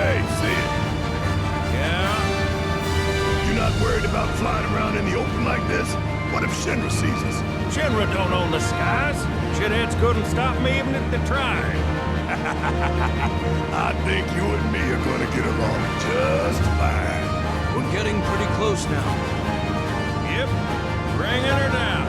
Hey, see it? Yeah? You're not worried about flying around in the open like this? What if Shinra sees us? Shinra don't own the skies. Shitheads couldn't stop me even if they tried. I think you and me are gonna get along just fine. We're getting pretty close now. Yep. Bringing her down.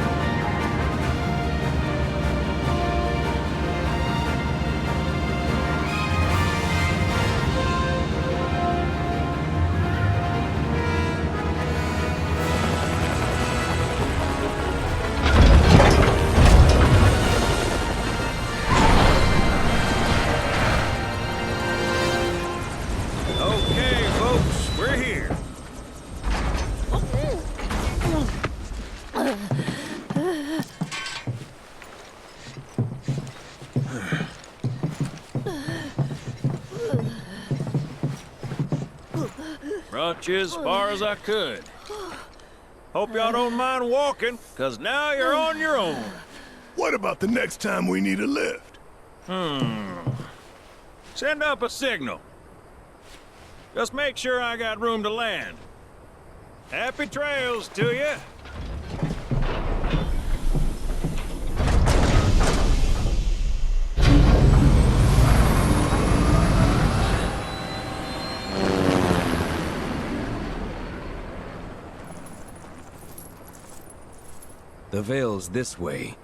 Okay, folks, we're here. Brought you as far as I could. Hope y'all don't mind walking, because now you're on your own. What about the next time we need a lift? Send up a signal. Just make sure I got room to land. Happy trails to you. The Vale's this way.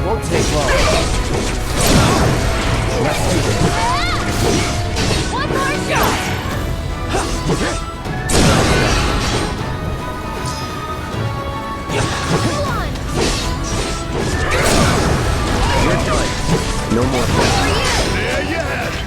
Won't take long. Let's do this. One more shot! Hold on! You're done. No more fun. There you have it.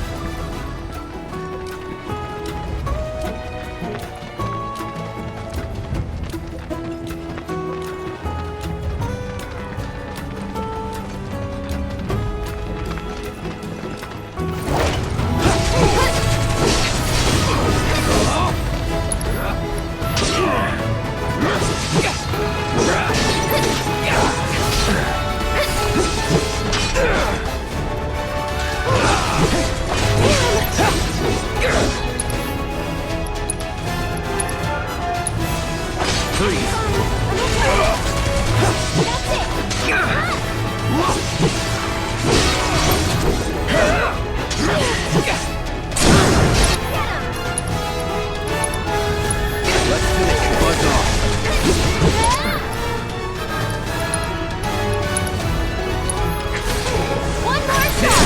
One more shot!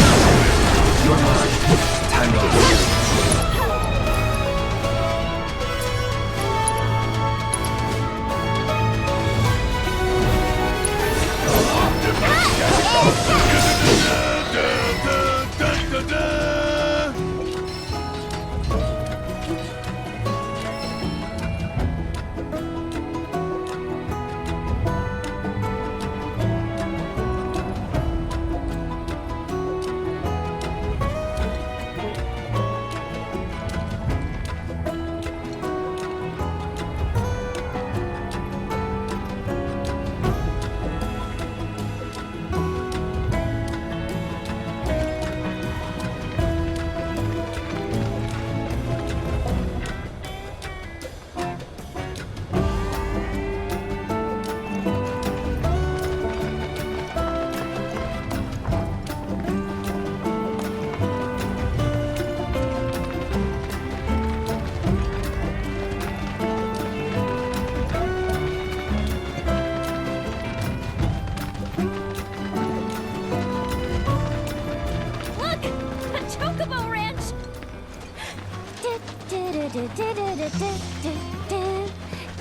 You're mine. Time to get serious.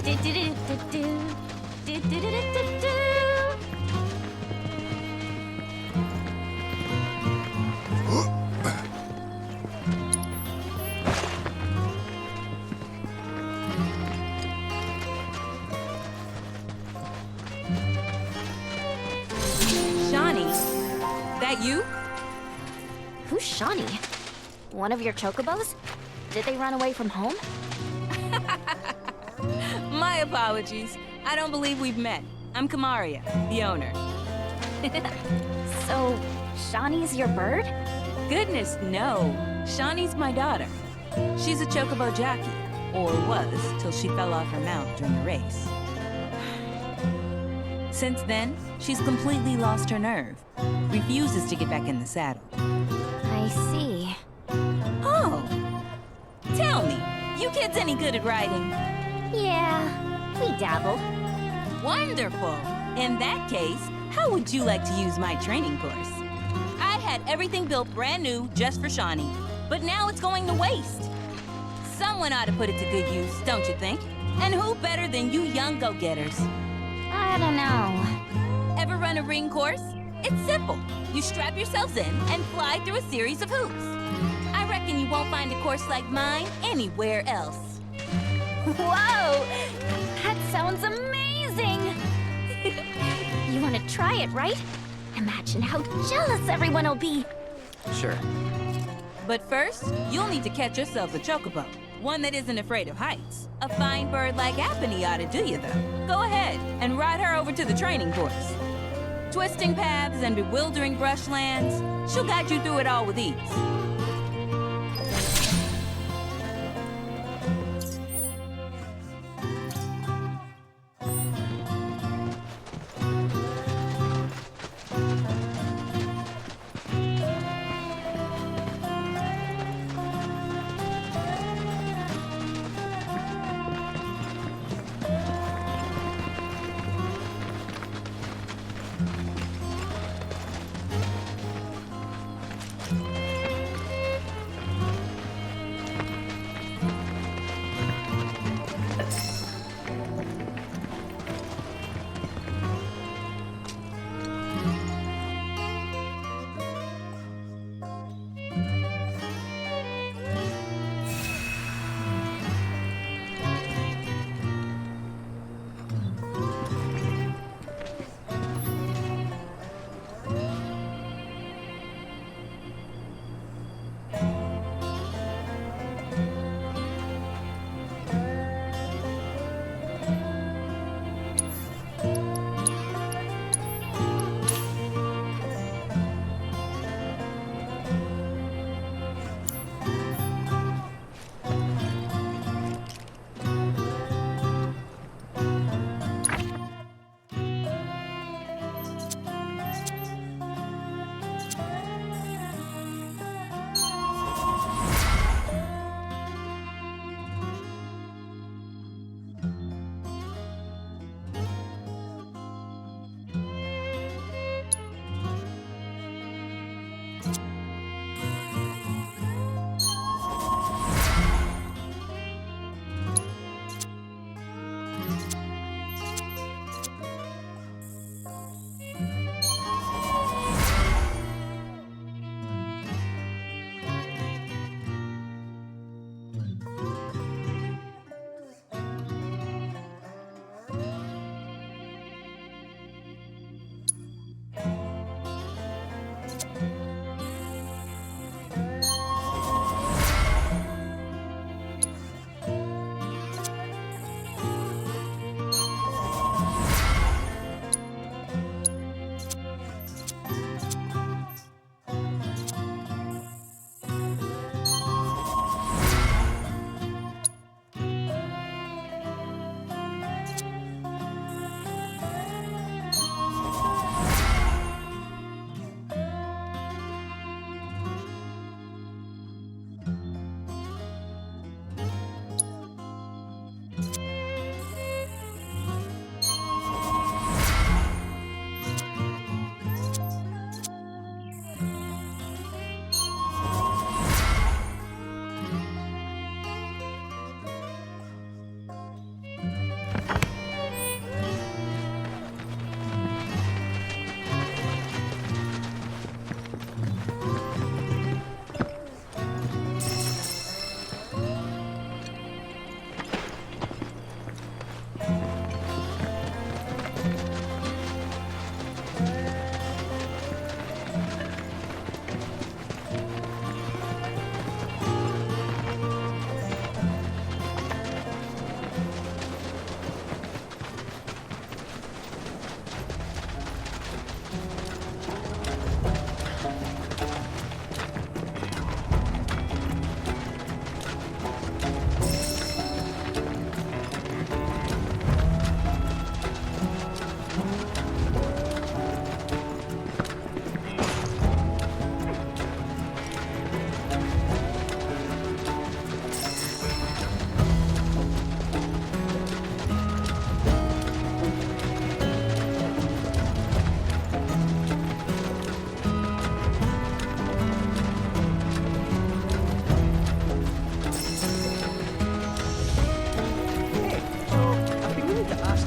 Do-do-do-do-do. Do-do-do-do-do-do. Shawnee, that you? Who's Shawnee? One of your chocobos? Did they run away from home? My apologies. I don't believe we've met. I'm Kamaria, the owner. So, Shawnee's your bird? Goodness, no. Shawnee's my daughter. She's a chocobo jockey, or was, till she fell off her mount during the race. Since then, she's completely lost her nerve. Refuses to get back in the saddle. I see. Oh! Tell me, you kids any good at riding? Yeah, we dabble. Wonderful! In that case, how would you like to use my training course? I had everything built brand new just for Shawnee, but now it's going to waste. Someone ought to put it to good use, don't you think? And who better than you young go-getters? I don't know. Ever run a ring course? It's simple. You strap yourselves in and fly through a series of hoops. I reckon you won't find a course like mine anywhere else. Whoa! That sounds amazing! You want to try it, right? Imagine how jealous everyone will be. Sure. But first, you'll need to catch yourself a chocobo. One that isn't afraid of heights. A fine bird like Apony ought to do you, though. Go ahead and ride her over to the training course. Twisting paths and bewildering brushlands, she'll guide you through it all with ease.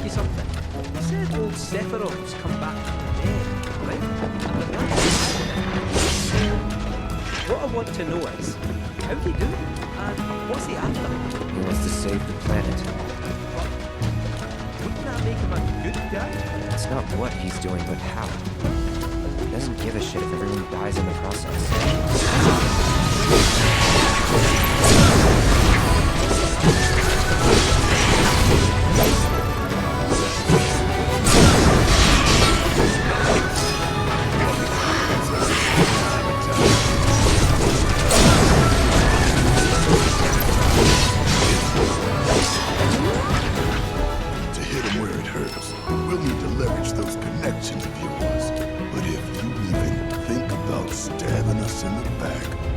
you something? You said old Sephiroth's come back from the dead, right? What I want to know is, how'd he do it? And what's he after? He wants to save the planet. Wouldn't that make him a good guy? It's not what he's doing, but how. He doesn't give a shit if everyone dies in the process.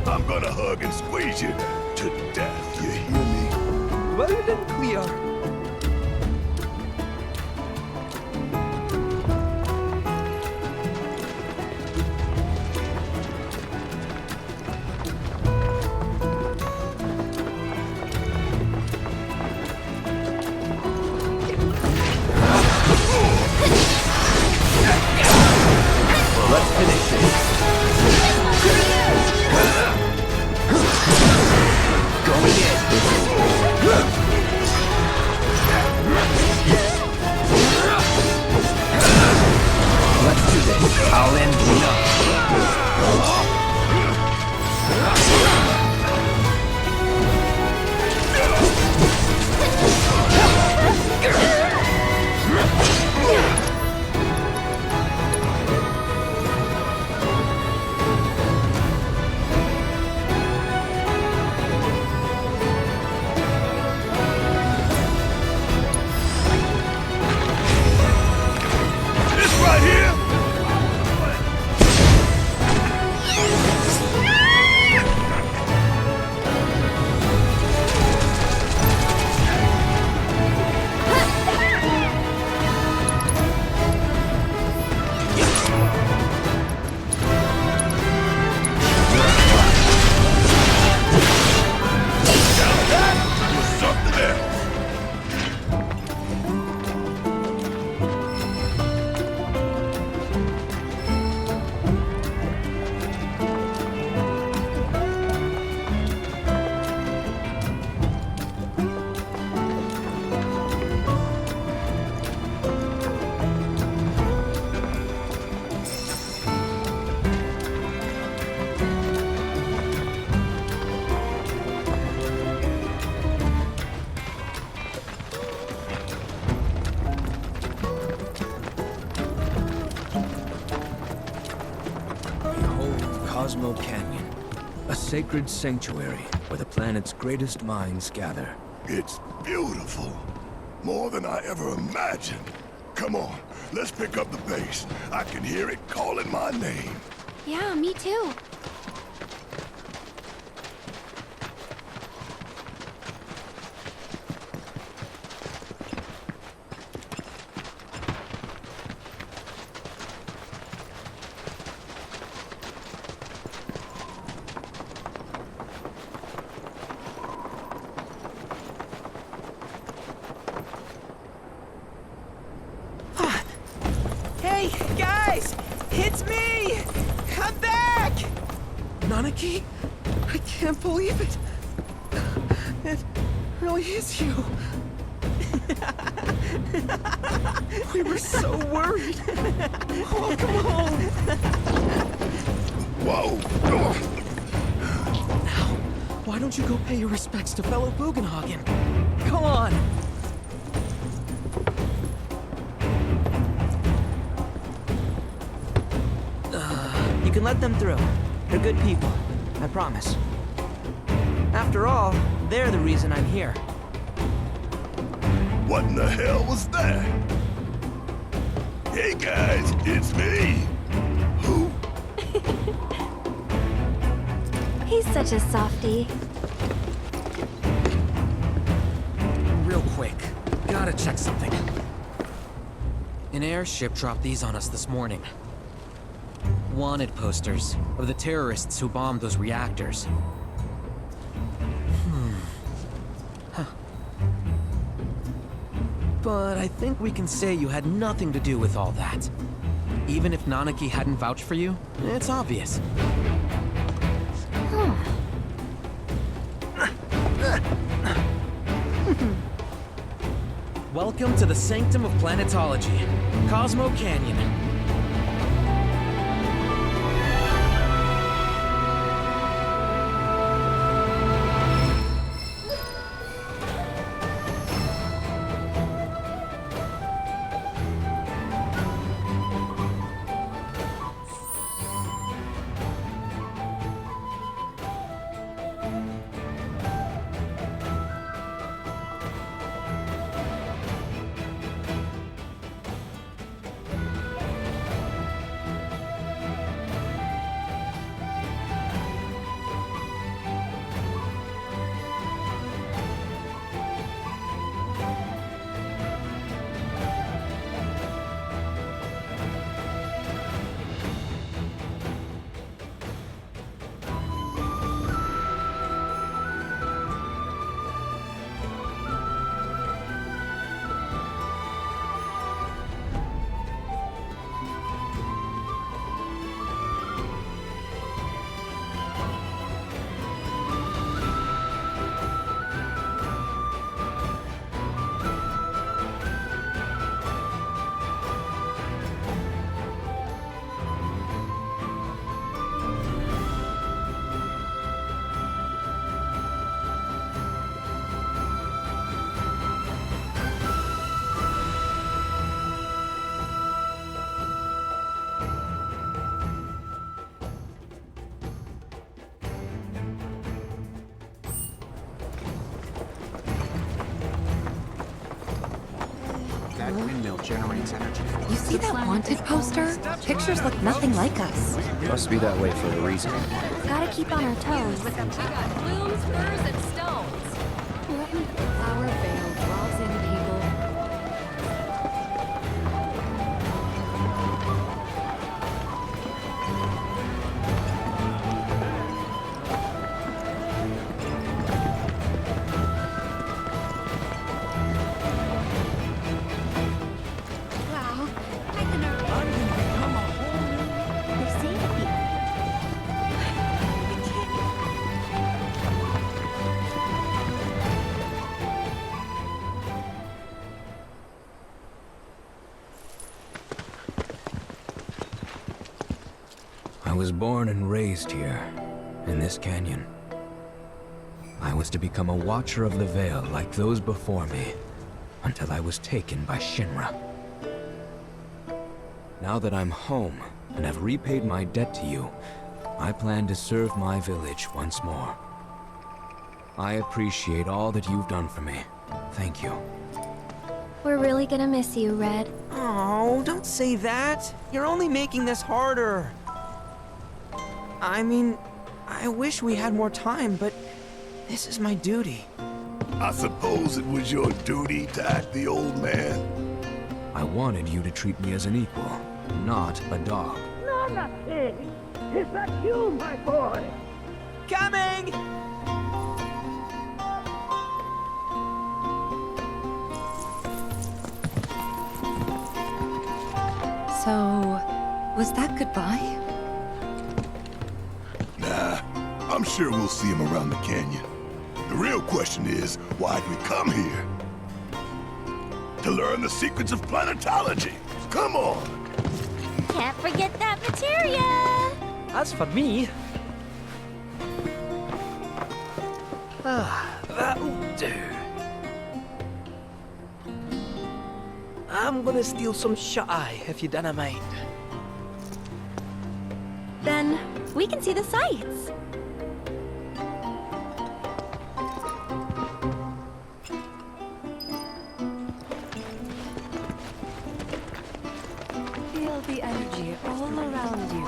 I'm gonna hug and squeeze you to death, you hear me? Loud and clear. Let's finish it. Going in. Let's do this. I'll end it up. Cosmo Canyon, a sacred sanctuary where the planet's greatest minds gather. It's beautiful. More than I ever imagined. Come on, let's pick up the pace. I can hear it calling my name. Yeah, me too. Hey, guys! It's me! Come back! Nanaki? I can't believe it! It really is you! We were so worried! Welcome home! Whoa! Now, why don't you go pay your respects to fellow Bugenhagen? Come on! You can let them through. They're good people. I promise. After all, they're the reason I'm here. What in the hell was that? Hey guys, it's me. Who? He's such a softie. Real quick, gotta check something. An airship dropped these on us this morning. Wanted posters of the terrorists who bombed those reactors. But I think we can say you had nothing to do with all that. Even if Nanaki hadn't vouched for you, it's obvious. Welcome to the Sanctum of Planetology, Cosmo Canyon. That windmill generates energy. You see that wanted poster? Pictures look nothing like us. Must be that way for a reason. Gotta keep on our toes. We got plumes, furs, and stones. Flower veil draws in people. Wow, I can become a whole new... They're saving me. I was born and raised here, in this canyon. I was to become a watcher of the veil like those before me, until I was taken by Shinra. Now that I'm home, and have repaid my debt to you, I plan to serve my village once more. I appreciate all that you've done for me. Thank you. We're really gonna miss you, Red. Oh, don't say that. You're only making this harder. I mean, I wish we had more time, but this is my duty. I suppose it was your duty to act the old man. I wanted you to treat me as an equal, not a dog. Nanaki! Is that you, my boy? Coming! So, was that goodbye? Nah, I'm sure we'll see him around the canyon. The real question is, why'd we come here? To learn the secrets of planetology. Come on! Can't forget that materia! As for me... that'll do. I'm gonna steal some shut-eye, if you don't mind. Then we can see the sights. Feel the energy all around you.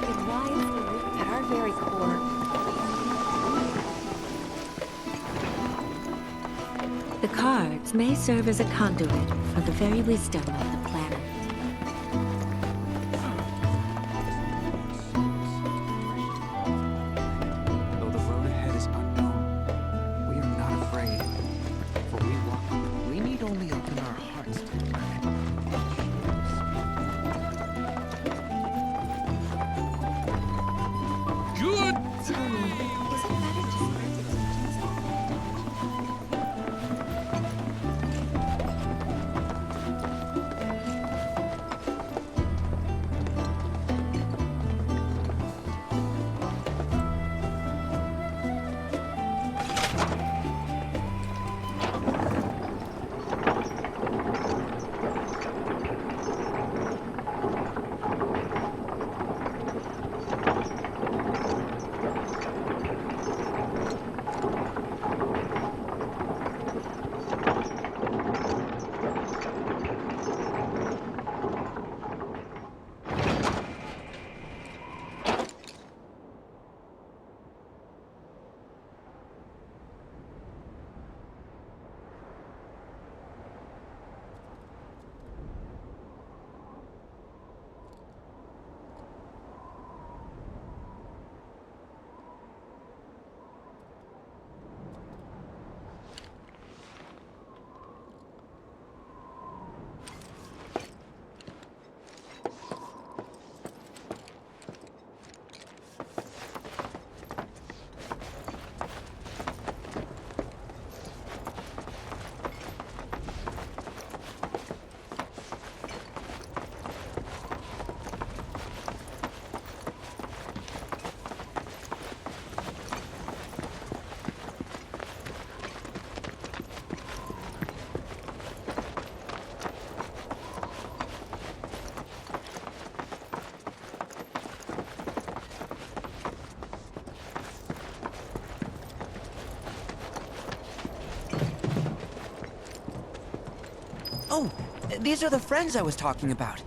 It rides at our very core. The cards may serve as a conduit for the very wisdom of the planet. Though the road ahead is unknown, we are not afraid. For we walk, we need only open our hearts. Oh, these are the friends I was talking about.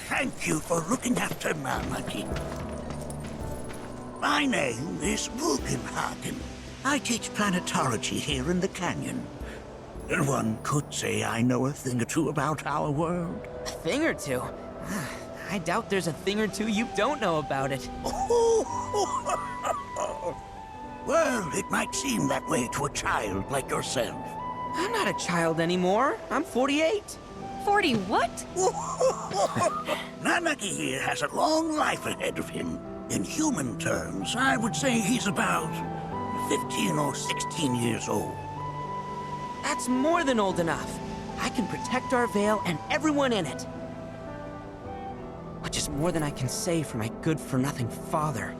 Thank you for looking after Malmaki. My name is Rugenhagen. I teach planetology here in the canyon. One could say I know a thing or two about our world. A thing or two? I doubt there's a thing or two you don't know about it. Well, it might seem that way to a child like yourself. I'm not a child anymore. I'm 48. 40 what? Nanaki here has a long life ahead of him. In human terms, I would say he's about 15 or 16 years old. That's more than old enough. I can protect our Vale and everyone in it. Which is more than I can say for my good-for-nothing father.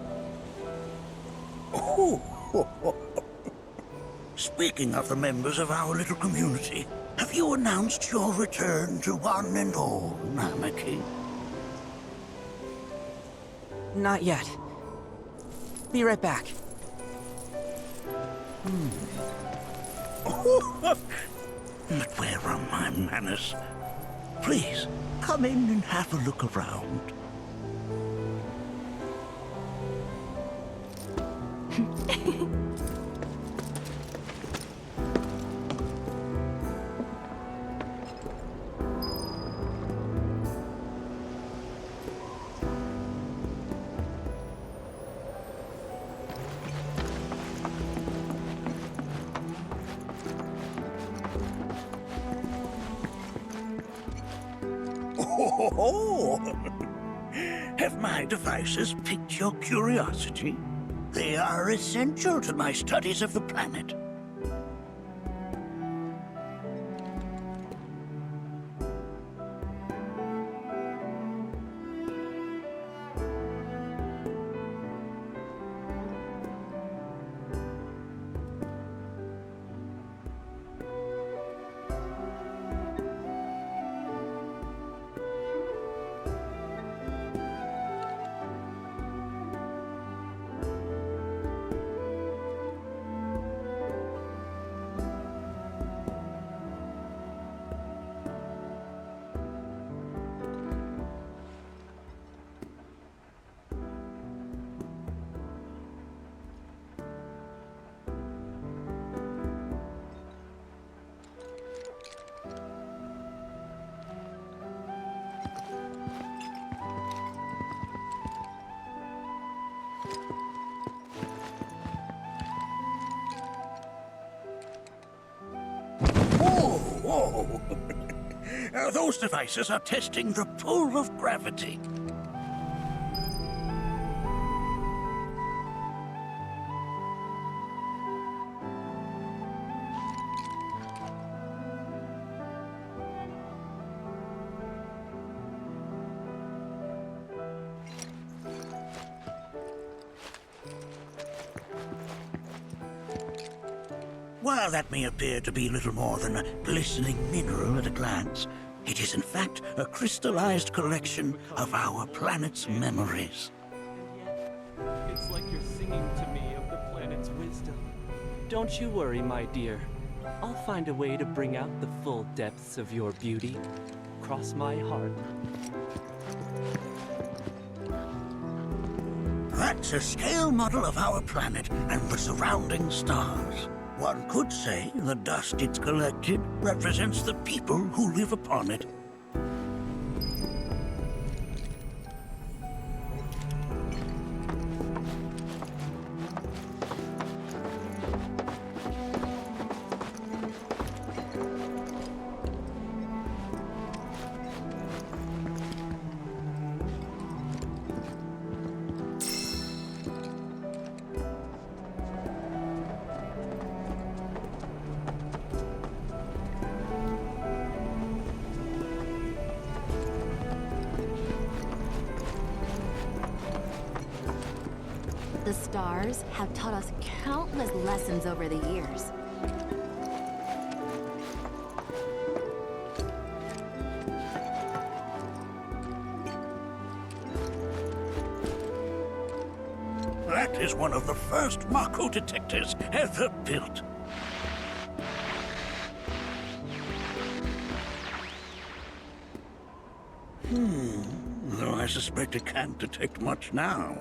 Speaking of the members of our little community, have you announced your return to one and all, Namaki? Not yet. Be right back. But where are my manners? Please, come in and have a look around. Have my devices piqued your curiosity? They are essential to my studies of the planet. Whoa! Those devices are testing the pull of gravity. While that may appear to be little more than a glistening mineral at a glance, it is in fact a crystallized collection of our planet's memories. It's like you're singing to me of the planet's wisdom. Don't you worry, my dear. I'll find a way to bring out the full depths of your beauty. Cross my heart. That's a scale model of our planet and the surrounding stars. One could say the dust it's collected represents the people who live upon it. The stars have taught us countless lessons over the years. That is one of the first Mako detectors ever built. Though I suspect it can't detect much now.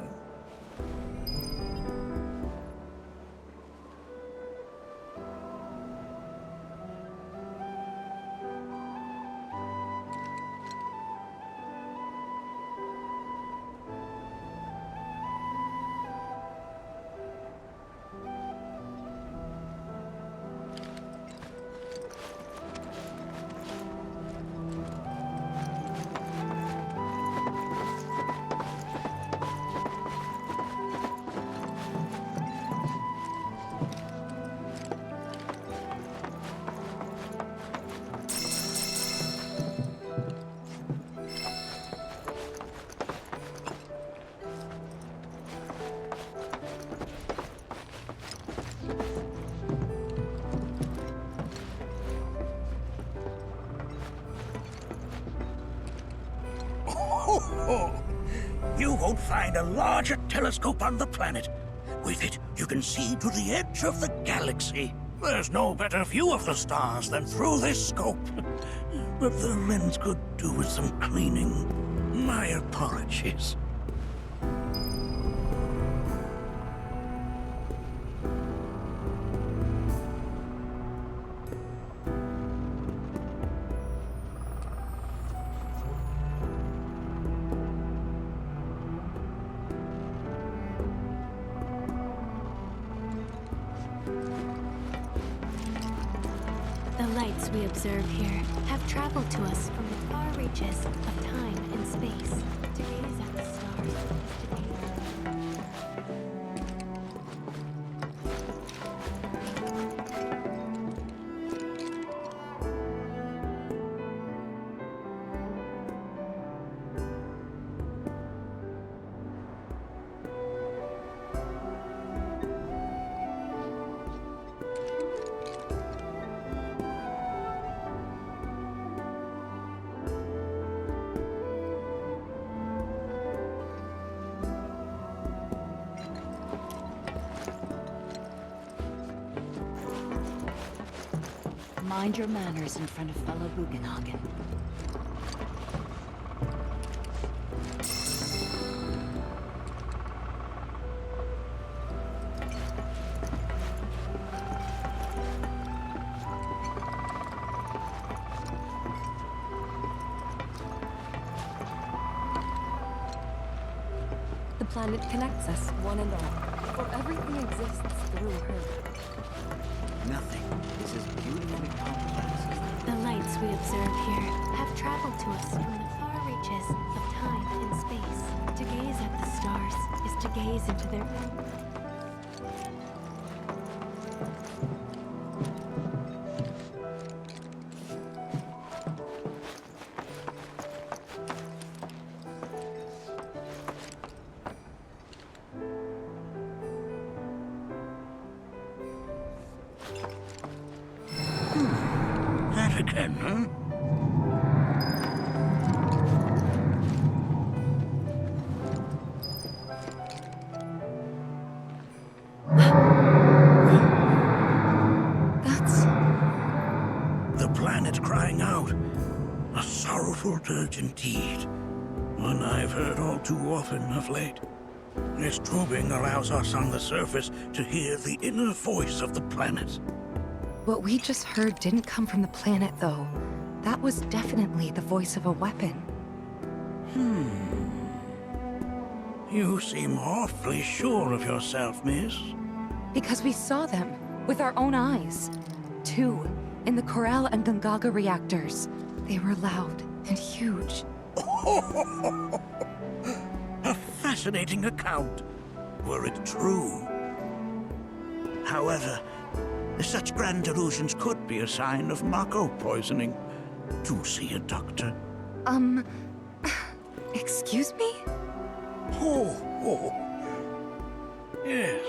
You won't find a larger telescope on the planet. With it, you can see to the edge of the galaxy. There's no better view of the stars than through this scope. But the lens could do with some cleaning. My apologies. The lights we observe here have traveled to us from the far reaches of time and space to gaze at the stars. Mind your manners in front of fellow Bugenhagen. The planet connects us, one and all, for everything exists through her. Nothing is as beautifully complex as The lights we observe here have traveled to us from the far reaches of time and space. To gaze at the stars is to gaze into their... That again, huh? That's... The planet crying out. A sorrowful dirge indeed. One I've heard all too often of late. Its tubing allows us on the surface to hear the inner voice of the planet. What we just heard didn't come from the planet, though. That was definitely the voice of a weapon. You seem awfully sure of yourself, miss. Because we saw them with our own eyes. Two, in the Corral and Gungaga reactors. They were loud and huge. A fascinating account, were it true. However, such grand delusions could be a sign of Mako poisoning. Do see a doctor. Excuse me? Oh. Yes.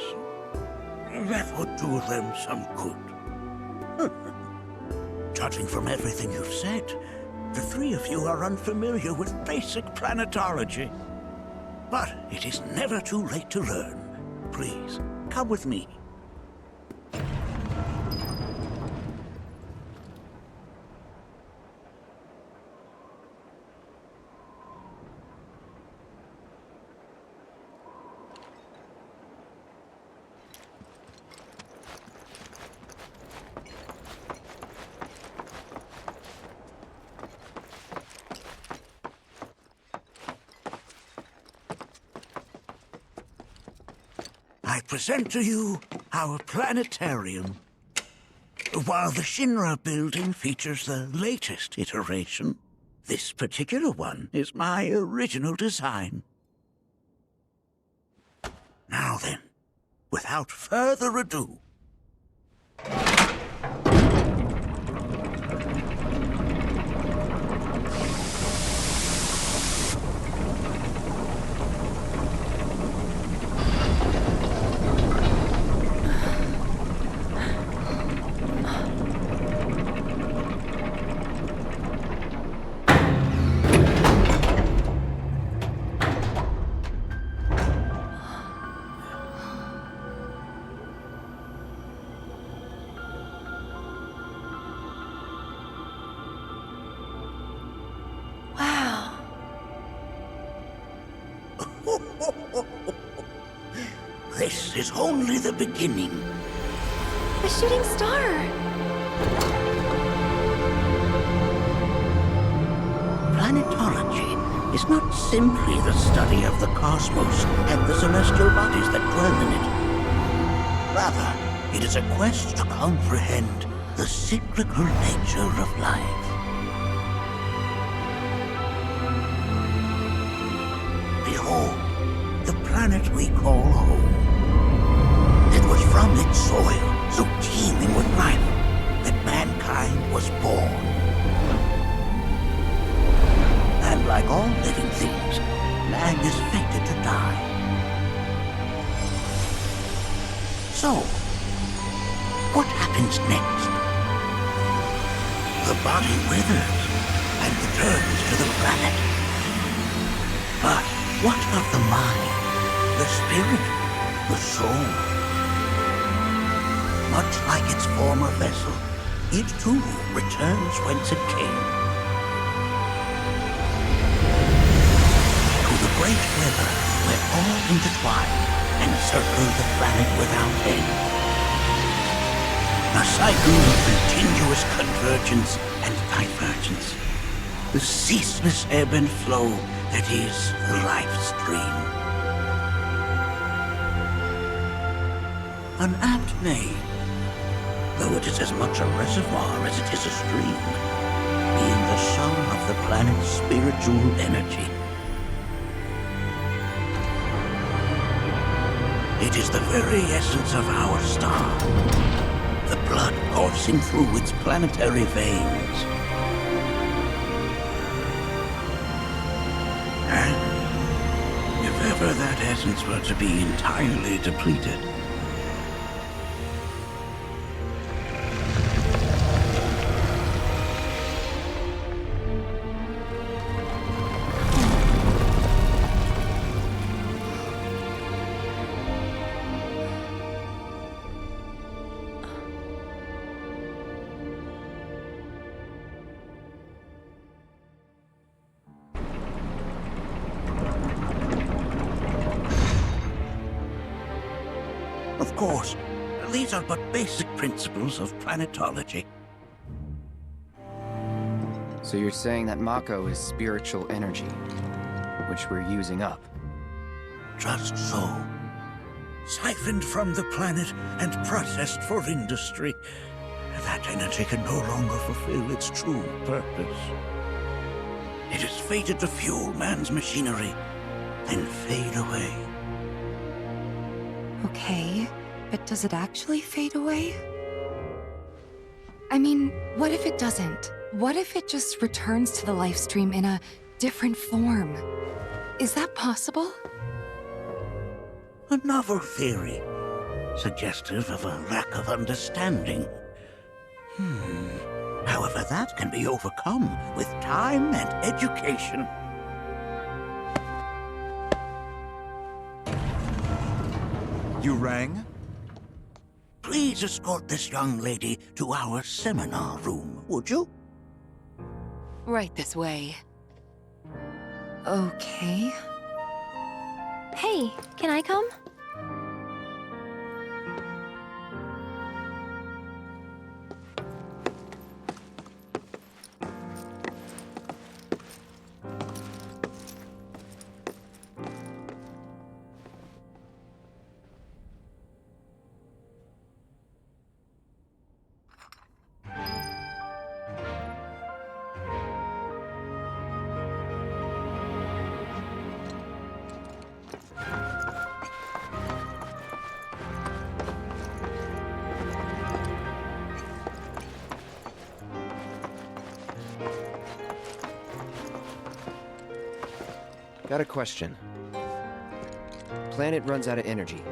That would do them some good. Judging from everything you've said, the three of you are unfamiliar with basic planetology. But it is never too late to learn. Please, come with me. I present to you our planetarium. While the Shinra building features the latest iteration, this particular one is my original design. Now then, without further ado, this is only the beginning. The shooting star! Planetology is not simply the study of the cosmos and the celestial bodies that dwell in it. Rather, it is a quest to comprehend the cyclical nature of life. Behold, the planet we call home. It was from its soil, so teeming with life, that mankind was born. And like all living things, man is fated to die. So, what happens next? The body withers and returns to the planet. But what of the mind, the spirit, the soul? Much like its former vessel, it too returns whence it came. To the great river where all intertwine and circle the planet without end. A cycle of continuous convergence and divergence. The ceaseless ebb and flow that is the life stream. An apt name, though it is as much a reservoir as it is a stream, being the sum of the planet's spiritual energy. It is the very essence of our star, the blood coursing through its planetary veins. And if ever that essence were to be entirely depleted, of course, these are but basic principles of planetology. So you're saying that Mako is spiritual energy, which we're using up? Just so. Siphoned from the planet and processed for industry, that energy can no longer fulfill its true purpose. It is fated to fuel man's machinery, then fade away. Okay, but does it actually fade away? I mean, what if it doesn't? What if it just returns to the life stream in a different form? Is that possible? A novel theory, suggestive of a lack of understanding. However, that can be overcome with time and education. You rang? Please escort this young lady to our seminar room, would you? Right this way. Okay. Hey, can I come? Got a question. Planet runs out of energy.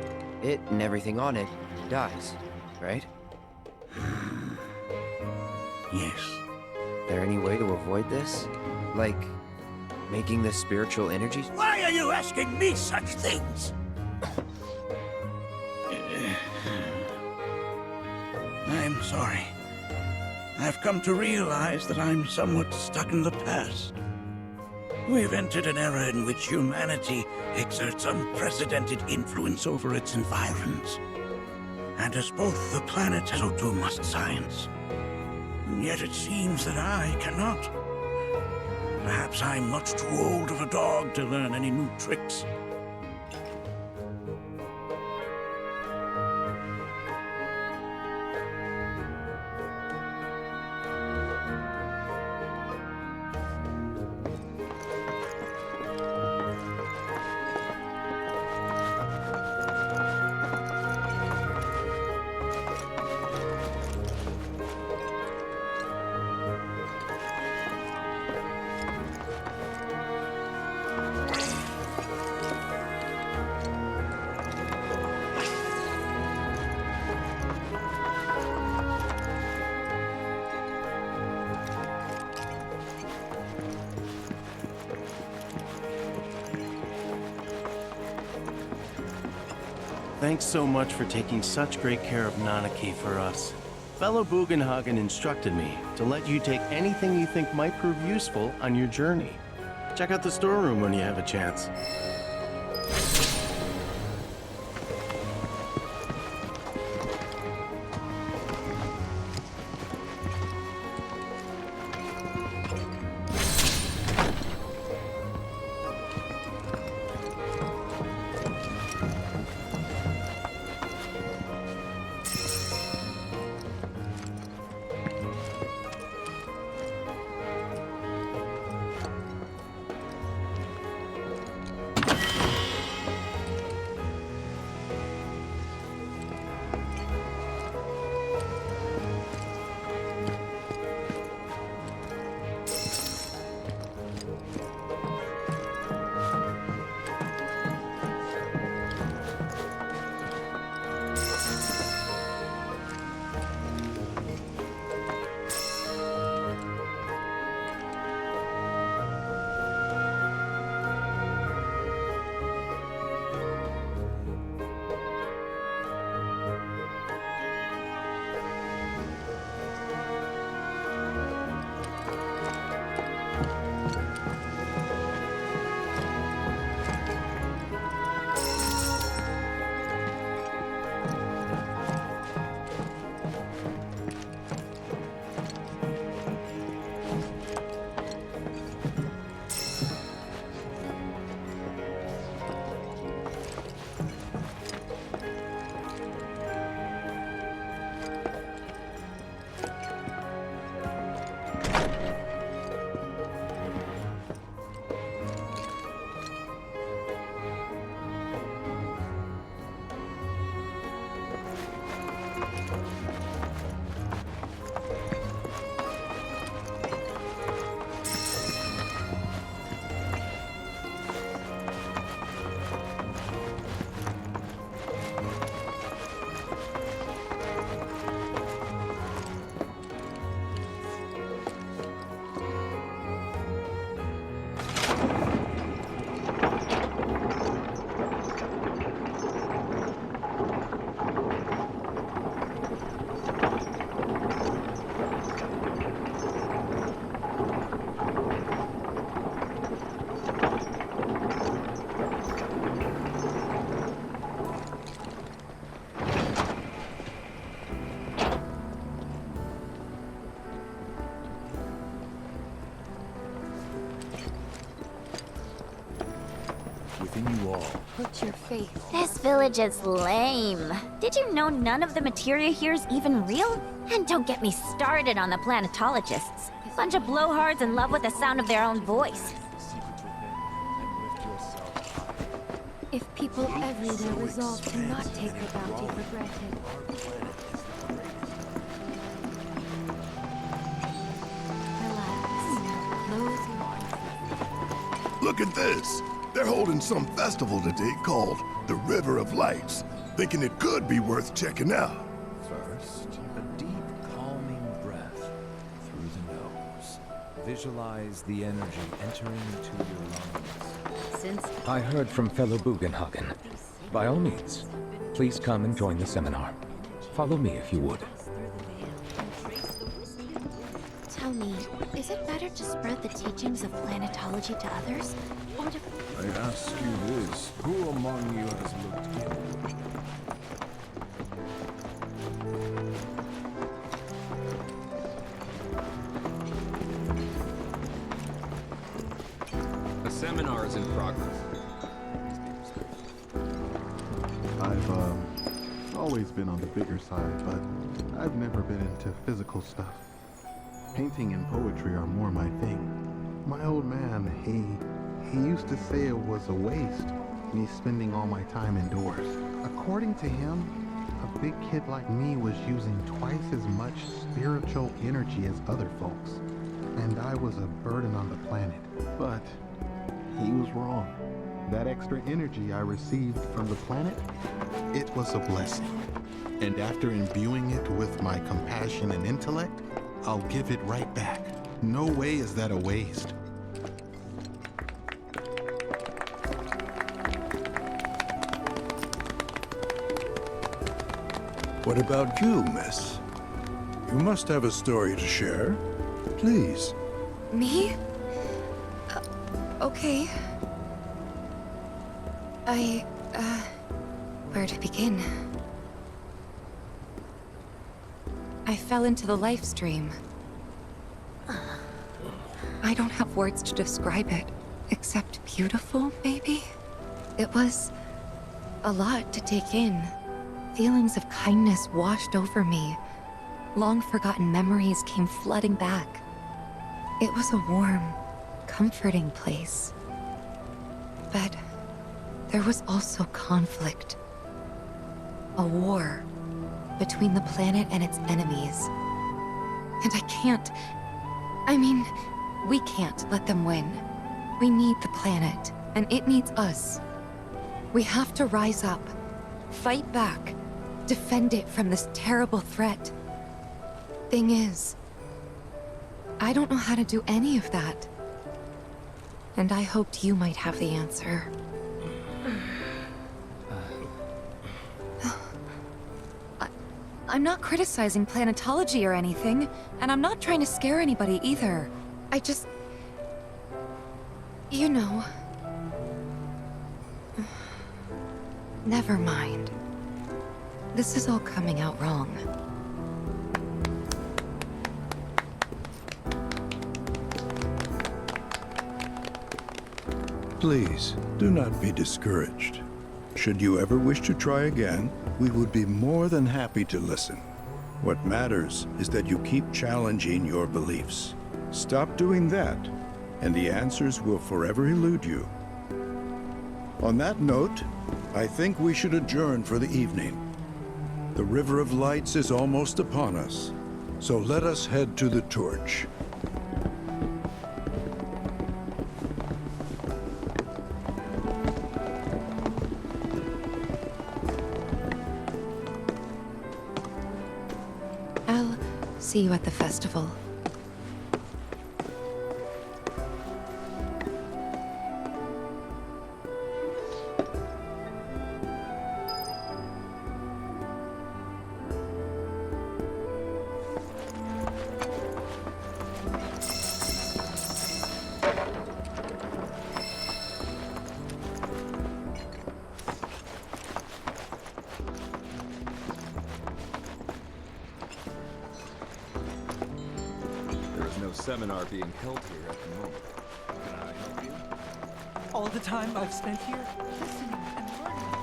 It and everything on it dies, right? Yes. There any way to avoid this? Like, making the spiritual energies? Why are you asking me such things? I'm sorry. I've come to realize that I'm somewhat stuck in the past. We've entered an era in which humanity exerts unprecedented influence over its environs. And as both the planet and so too must science. And yet it seems that I cannot. Perhaps I'm much too old of a dog to learn any new tricks. Thanks so much for taking such great care of Nanaki for us. Fellow Bugenhagen instructed me to let you take anything you think might prove useful on your journey. Check out the storeroom when you have a chance. Put your faith. This village is lame. Did you know none of the materia here is even real? And don't get me started on the planetologists. Bunch of blowhards in love with the sound of their own voice. If people everywhere resolve to not take the bounty for granted. Look at this! They're holding some festival today called the River of Lights, thinking it could be worth checking out. First, a deep, calming breath through the nose. Visualize the energy entering into your lungs. I heard from fellow Bugenhagen. By all means, please come and join the seminar. Follow me if you would. Tell me, is it better to spread the teachings of planetology to others, or to... I ask you this, who among you has looked in? A seminar is in progress. I've always been on the bigger side, but I've never been into physical stuff. Painting and poetry are more my thing. My old man, he used to say it was a waste, me spending all my time indoors. According to him, a big kid like me was using twice as much spiritual energy as other folks, and I was a burden on the planet. But he was wrong. That extra energy I received from the planet, it was a blessing. And after imbuing it with my compassion and intellect, I'll give it right back. No way is that a waste. What about you, miss? You must have a story to share. Please. Me? Okay. Where to begin? I fell into the life stream. I don't have words to describe it, except beautiful, maybe? It was a lot to take in. Feelings of kindness washed over me. Long-forgotten memories came flooding back. It was a warm, comforting place. But there was also conflict. A war between the planet and its enemies. And we can't let them win. We need the planet, and it needs us. We have to rise up, fight back, defend it from this terrible threat. Thing is, I don't know how to do any of that. And I hoped you might have the answer. I'm not criticizing planetology or anything, and I'm not trying to scare anybody either. I just... you know... Never mind. This is all coming out wrong. Please, do not be discouraged. Should you ever wish to try again, we would be more than happy to listen. What matters is that you keep challenging your beliefs. Stop doing that, and the answers will forever elude you. On that note, I think we should adjourn for the evening. The River of Lights is almost upon us, so let us head to the torch. I'll see you at the festival. Seminar being held here at the moment. Can I help you? All the time I've spent here, listening and learning.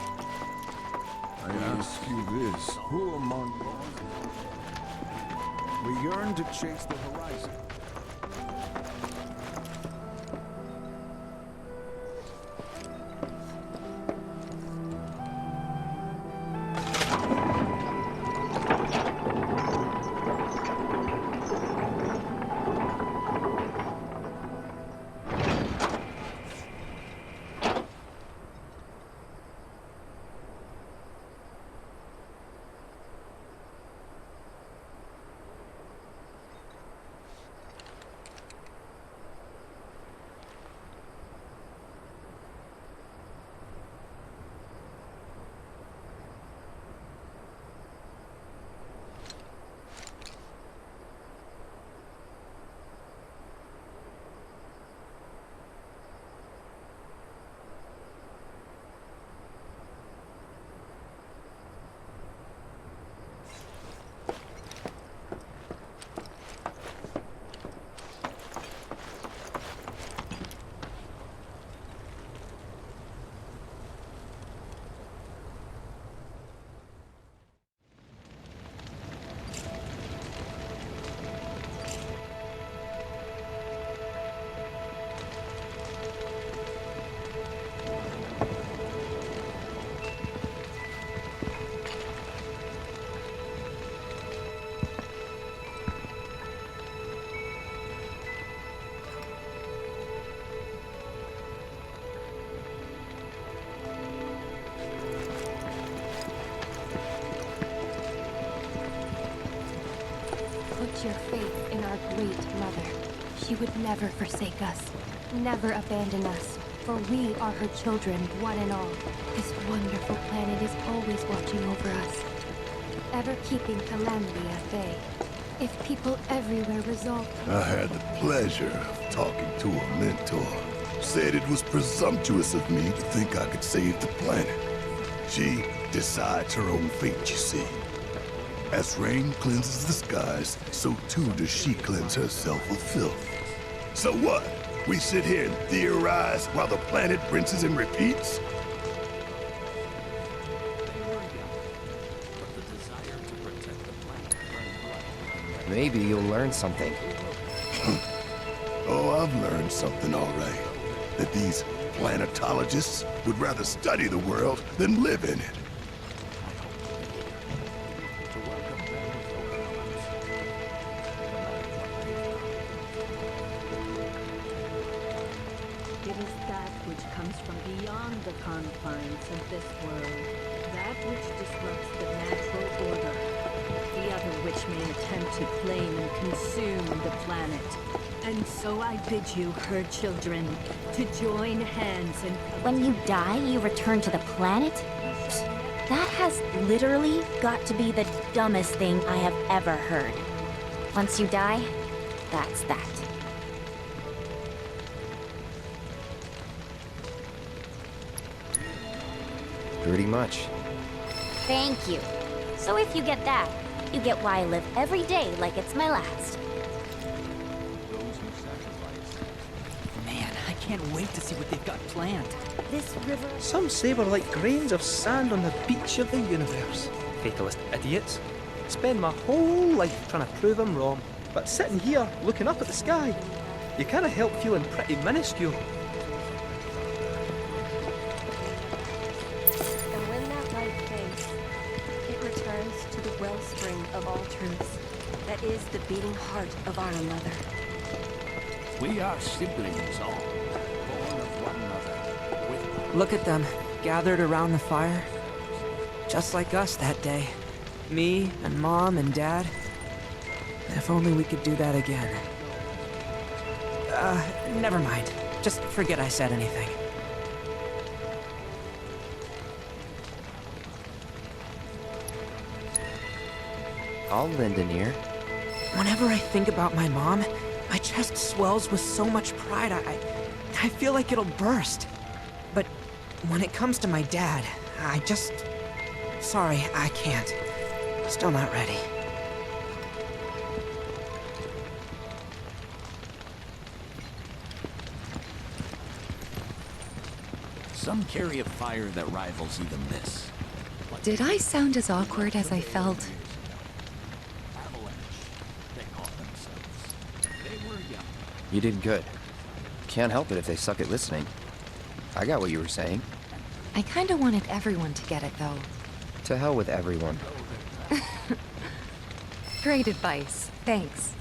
I ask you this, who among you... We yearn to chase the horizon. great mother. She would never forsake us, never abandon us, for we are her children, one and all. This wonderful planet is always watching over us, ever keeping calamity at bay. If people everywhere resolve... I had the pleasure of talking to a mentor. Said it was presumptuous of me to think I could save the planet. She decides her own fate, you see. As rain cleanses the skies, so too does she cleanse herself of filth. So what? We sit here and theorize while the planet rinses and repeats? Maybe you'll learn something. Oh, I've learned something all right. That these planetologists would rather study the world than live in it. It is that which comes from beyond the confines of this world, that which disrupts the natural order, the other which may attempt to claim and consume the planet. And so I bid you, her children, to join hands and... When you die, you return to the planet? That has literally got to be the dumbest thing I have ever heard. Once you die, that's that. Pretty much. Thank you. So if you get that, you get why I live every day like it's my last. Man, I can't wait to see what they've got planned. This river... Some say we're like grains of sand on the beach of the universe. Fatalist idiots. Spend my whole life trying to prove I'm wrong, but sitting here looking up at the sky, you can't help feeling pretty minuscule. And when that light fades, it returns to the wellspring of all truths. That is the beating heart of our mother. We are siblings all, born of one mother, with... Look at them, gathered around the fire. Just like us that day. Me and Mom and Dad. If only we could do that again. Never mind. Just forget I said anything. I'll lend an ear. Whenever I think about my mom, my chest swells with so much pride, I feel like it'll burst. But when it comes to my dad, I just... Sorry, I can't. Still not ready. Some carry a fire that rivals even this. Did I sound as awkward as I felt? You did good. Can't help it if they suck at listening. I got what you were saying. I kinda wanted everyone to get it, though. To hell with everyone. Great advice. Thanks.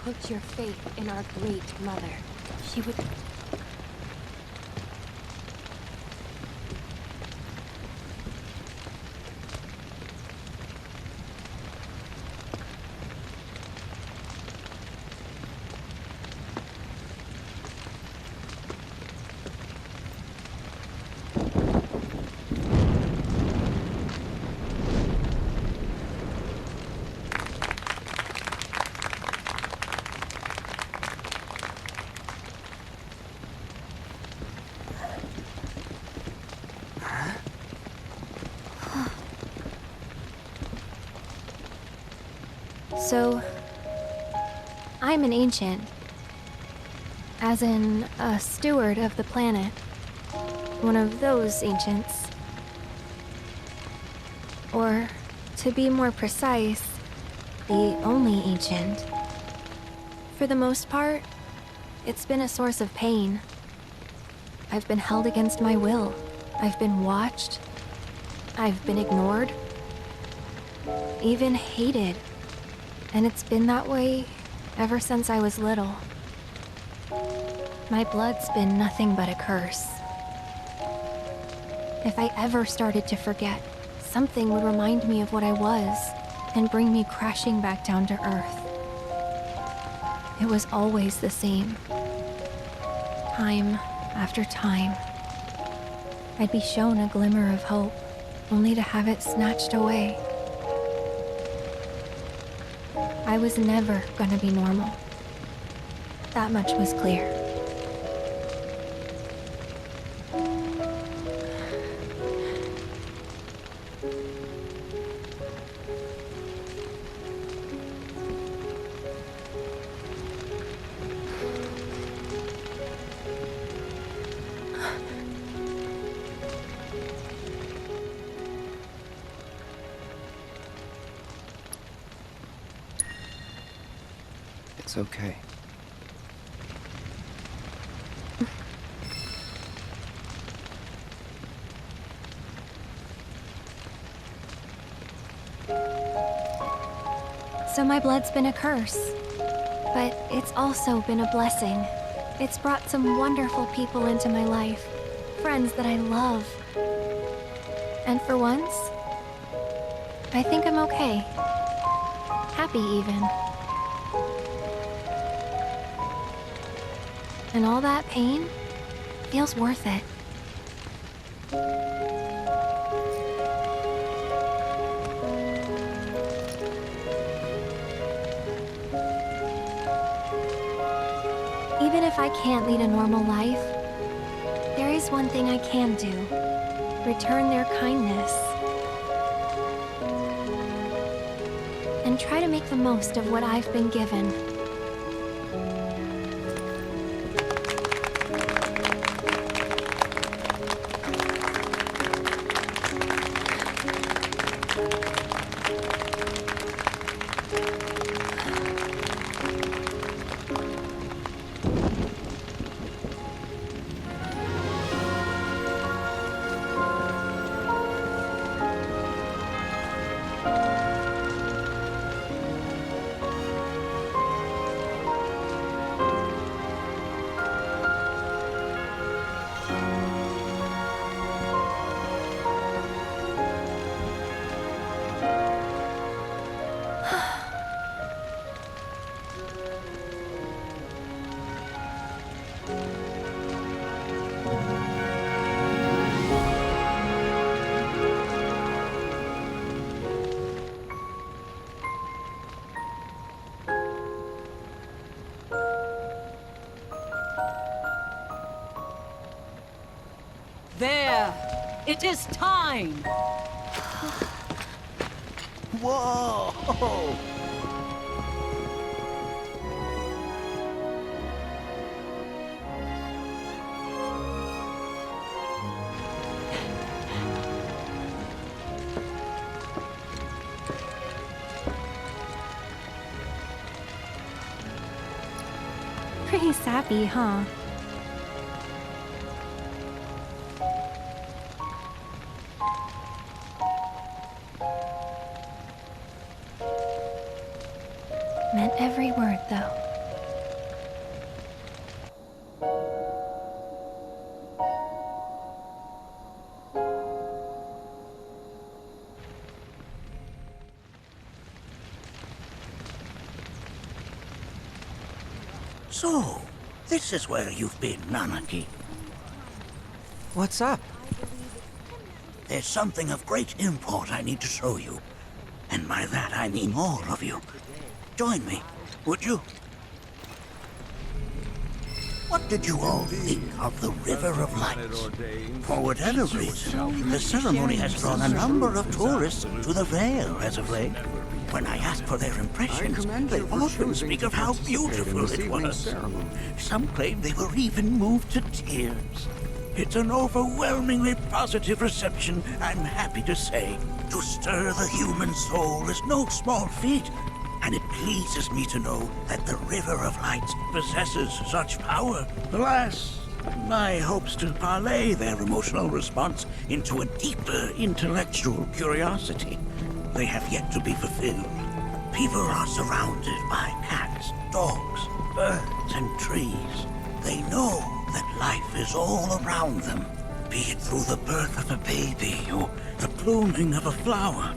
Put your faith in our great mother. She would... So, I'm an ancient. As in, a steward of the planet. One of those ancients. Or, to be more precise, the only ancient. For the most part, It's been a source of pain. I've been held against my will. I've been watched. I've been ignored. Even hated. And it's been that way ever since I was little. My blood's been nothing but a curse. If I ever started to forget, something would remind me of what I was and bring me crashing back down to earth. It was always the same. Time after time. I'd be shown a glimmer of hope, only to have it snatched away. I was never gonna be normal. That much was clear. It's okay. So my blood's been a curse, but it's also been a blessing. It's brought some wonderful people into my life, friends that I love. And for once, I think I'm okay. Happy even. And all that pain feels worth it. Even if I can't lead a normal life, there is one thing I can do. Return their kindness. And try to make the most of what I've been given. There! It is time! Whoa! Pretty sappy, huh? Meant every word, though. So, this is where you've been, Nanaki. What's up? There's something of great import I need to show you. And by that I mean all of you. Join me, would you? What did you all think of the River of Lights? For whatever reason, the ceremony has drawn a number of tourists to the Vale as of late. When I ask for their impressions, they often speak of how beautiful it was. Some claim they were even moved to tears. It's an overwhelmingly positive reception, I'm happy to say. To stir the human soul is no small feat. and it pleases me to know that the River of Lights possesses such power. Alas, my hopes to parlay their emotional response into a deeper intellectual curiosity, they have yet to be fulfilled. People are surrounded by cats, dogs, birds, and trees. They know that life is all around them, be it through the birth of a baby or the blooming of a flower.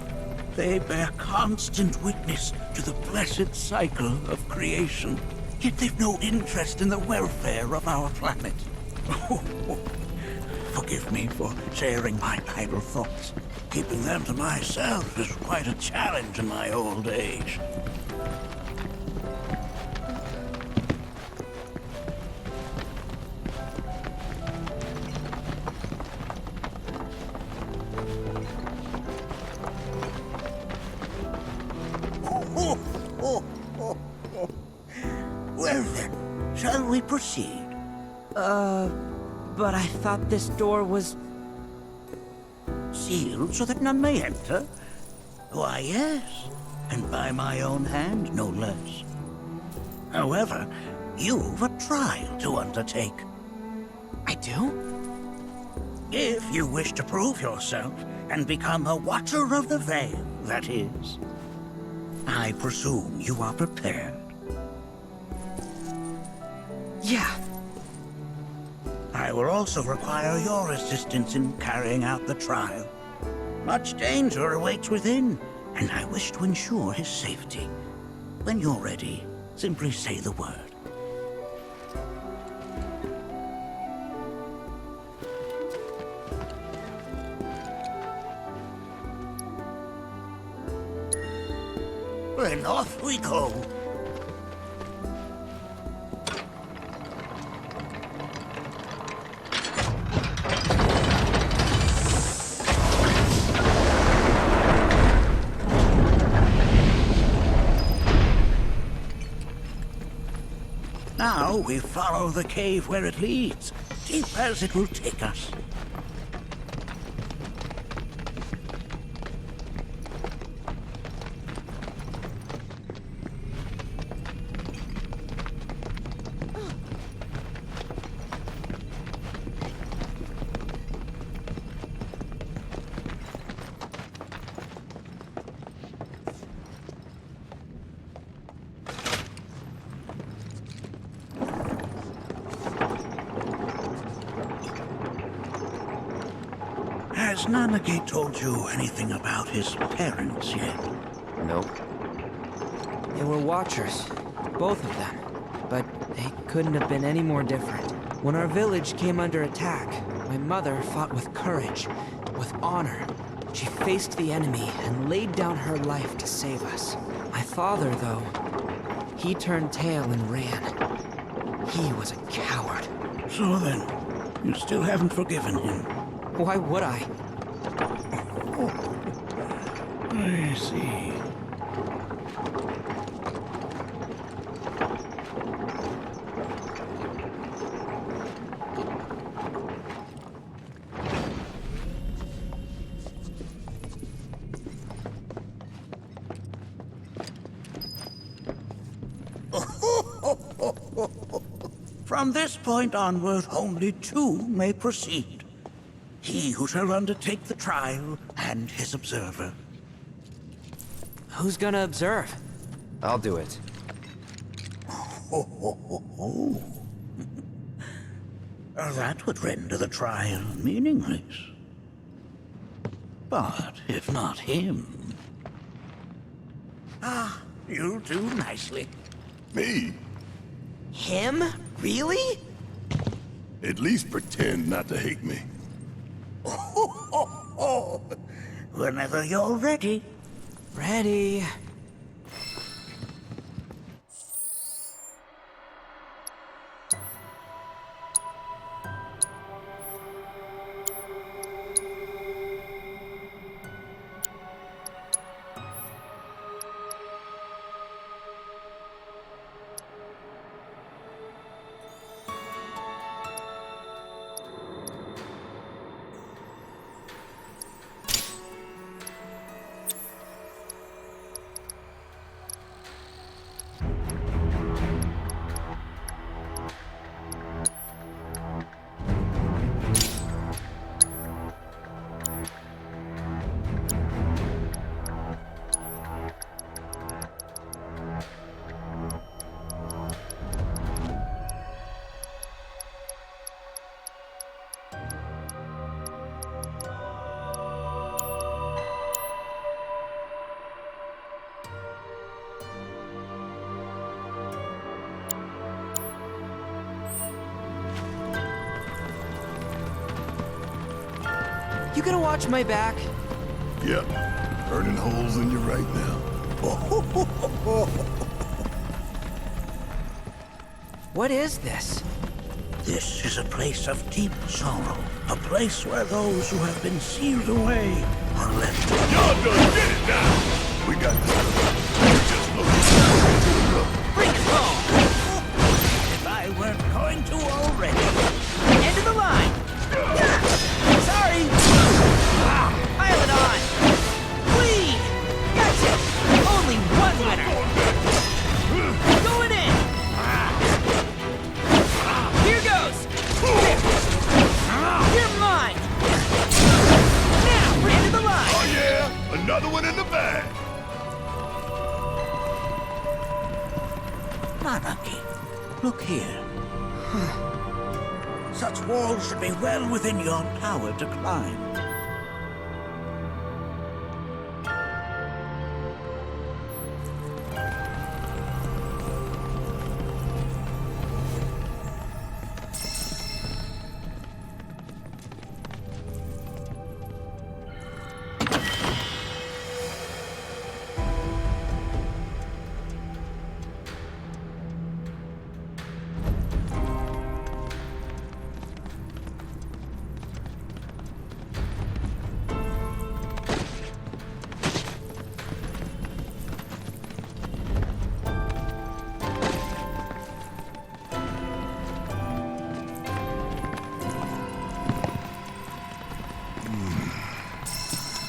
They bear constant witness to the blessed cycle of creation, yet they've no interest in the welfare of our planet. Forgive me for sharing my idle thoughts. Keeping them to myself is quite a challenge in my old age. Well then, shall we proceed? But I thought this door was... Sealed so that none may enter? Why, yes, and by my own hand, no less. However, you've a trial to undertake. I do? If you wish to prove yourself and become a Watcher of the Veil, that is. I presume you are prepared. Yeah. I will also require your assistance in carrying out the trial. Much danger awaits within, and I wish to ensure his safety. When you're ready, simply say the word. Then off we go. Now we follow the cave where it leads, deep as it will take us. Has Nanake told you anything about his parents yet? Nope. They were Watchers, both of them. But they couldn't have been any more different. When our village came under attack, my mother fought with courage, with honor. She faced the enemy and laid down her life to save us. My father, though, he turned tail and ran. He was a coward. So then, you still haven't forgiven him? Why would I? I see. From this point onward, only two may proceed. He who shall undertake the trial, and his observer. Who's gonna observe? I'll do it. That would render the trial meaningless. But if not him... Ah, you'll do nicely. Me? Him? Really? At least pretend not to hate me. Whenever you're ready. Ready. You gonna watch my back? Yep, burning holes in you right now. What is this? This is a place of deep sorrow. A place where those who have been sealed away are left. Y'all done did it now! We got this. Just look. Bring it home! If I weren't going to already. End of the line! Sorry! Pile it on! Bleed! Gotcha! Only one winner! Going in! Here goes! You're mine! Now, end of the line! Oh yeah! Another one in the bag! Monarchy, look here. Such walls should be well within your power to climb.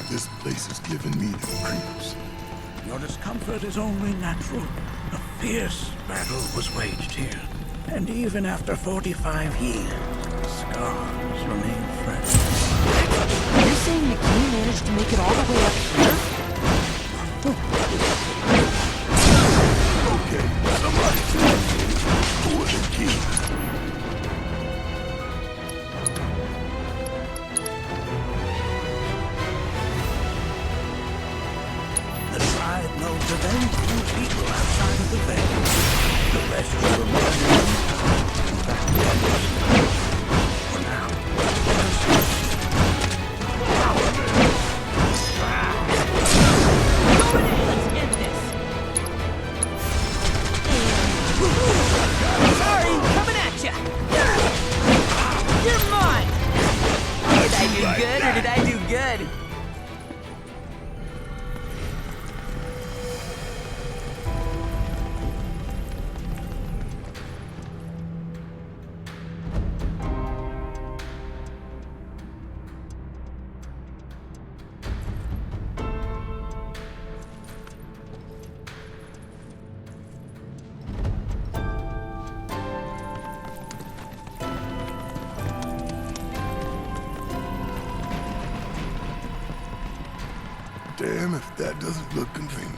This place is giving me the creeps. Your discomfort is only natural. A fierce battle was waged here. And even after 45 years, the scars remain fresh. You're saying the king managed to make it all the way up here? Okay, somebody tell me who was the king? The tribe knows a very few people outside of the veil. The rest will remain for now. Let's end this! Sorry, coming at ya! You're mine! Did I do good or did I do good? Damn if that doesn't look convenient.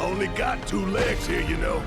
only got 2 legs here, you know.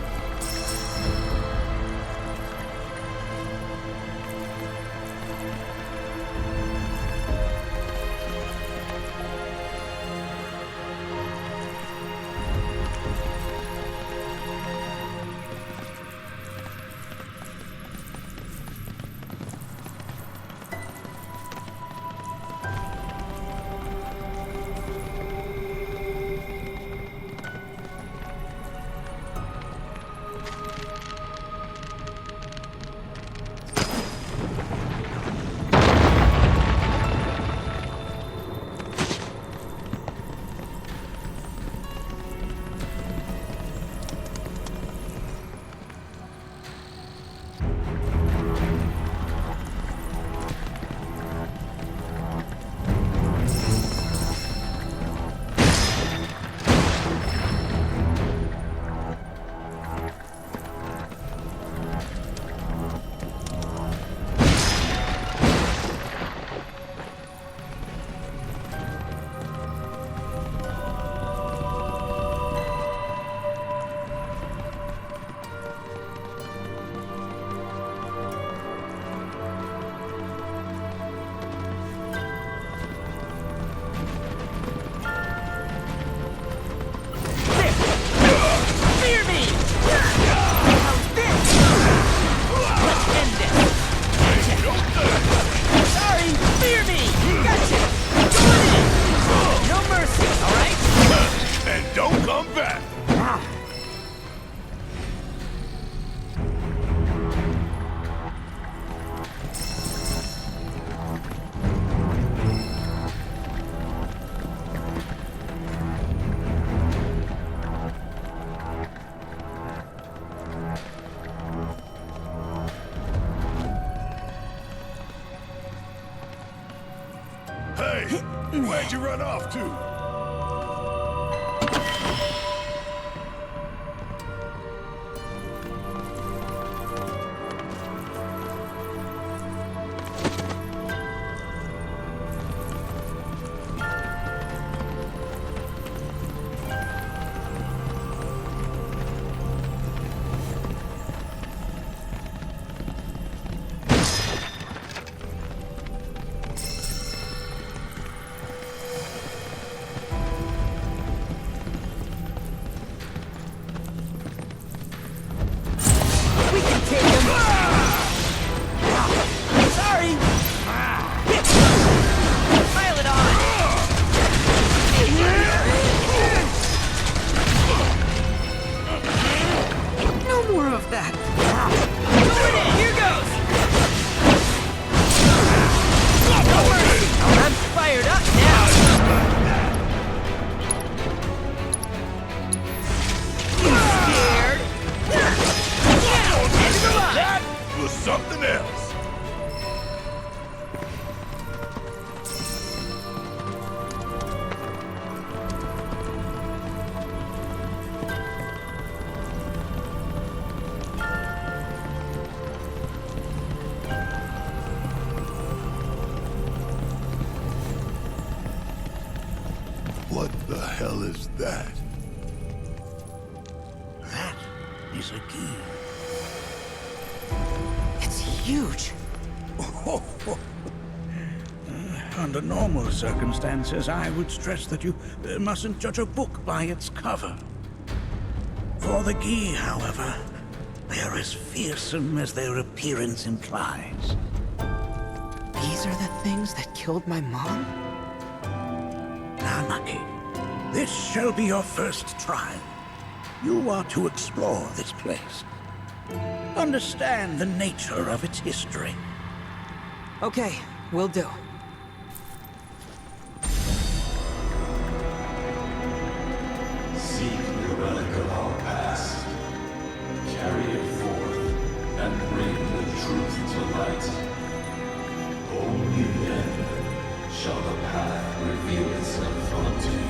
Where'd you run off to? What the hell is that? That is a key. It's huge. Under normal circumstances, I would stress that you mustn't judge a book by its cover. For the Gi, however, they are as fearsome as their appearance implies. These are the things that killed my mom? Now, Nucky, this shall be your first trial. You are to explore this place. Understand the nature of its history. Okay, will do. Seek the relic of our past. Carry it forth and bring the truth to light. Only then shall the path reveal itself unto you.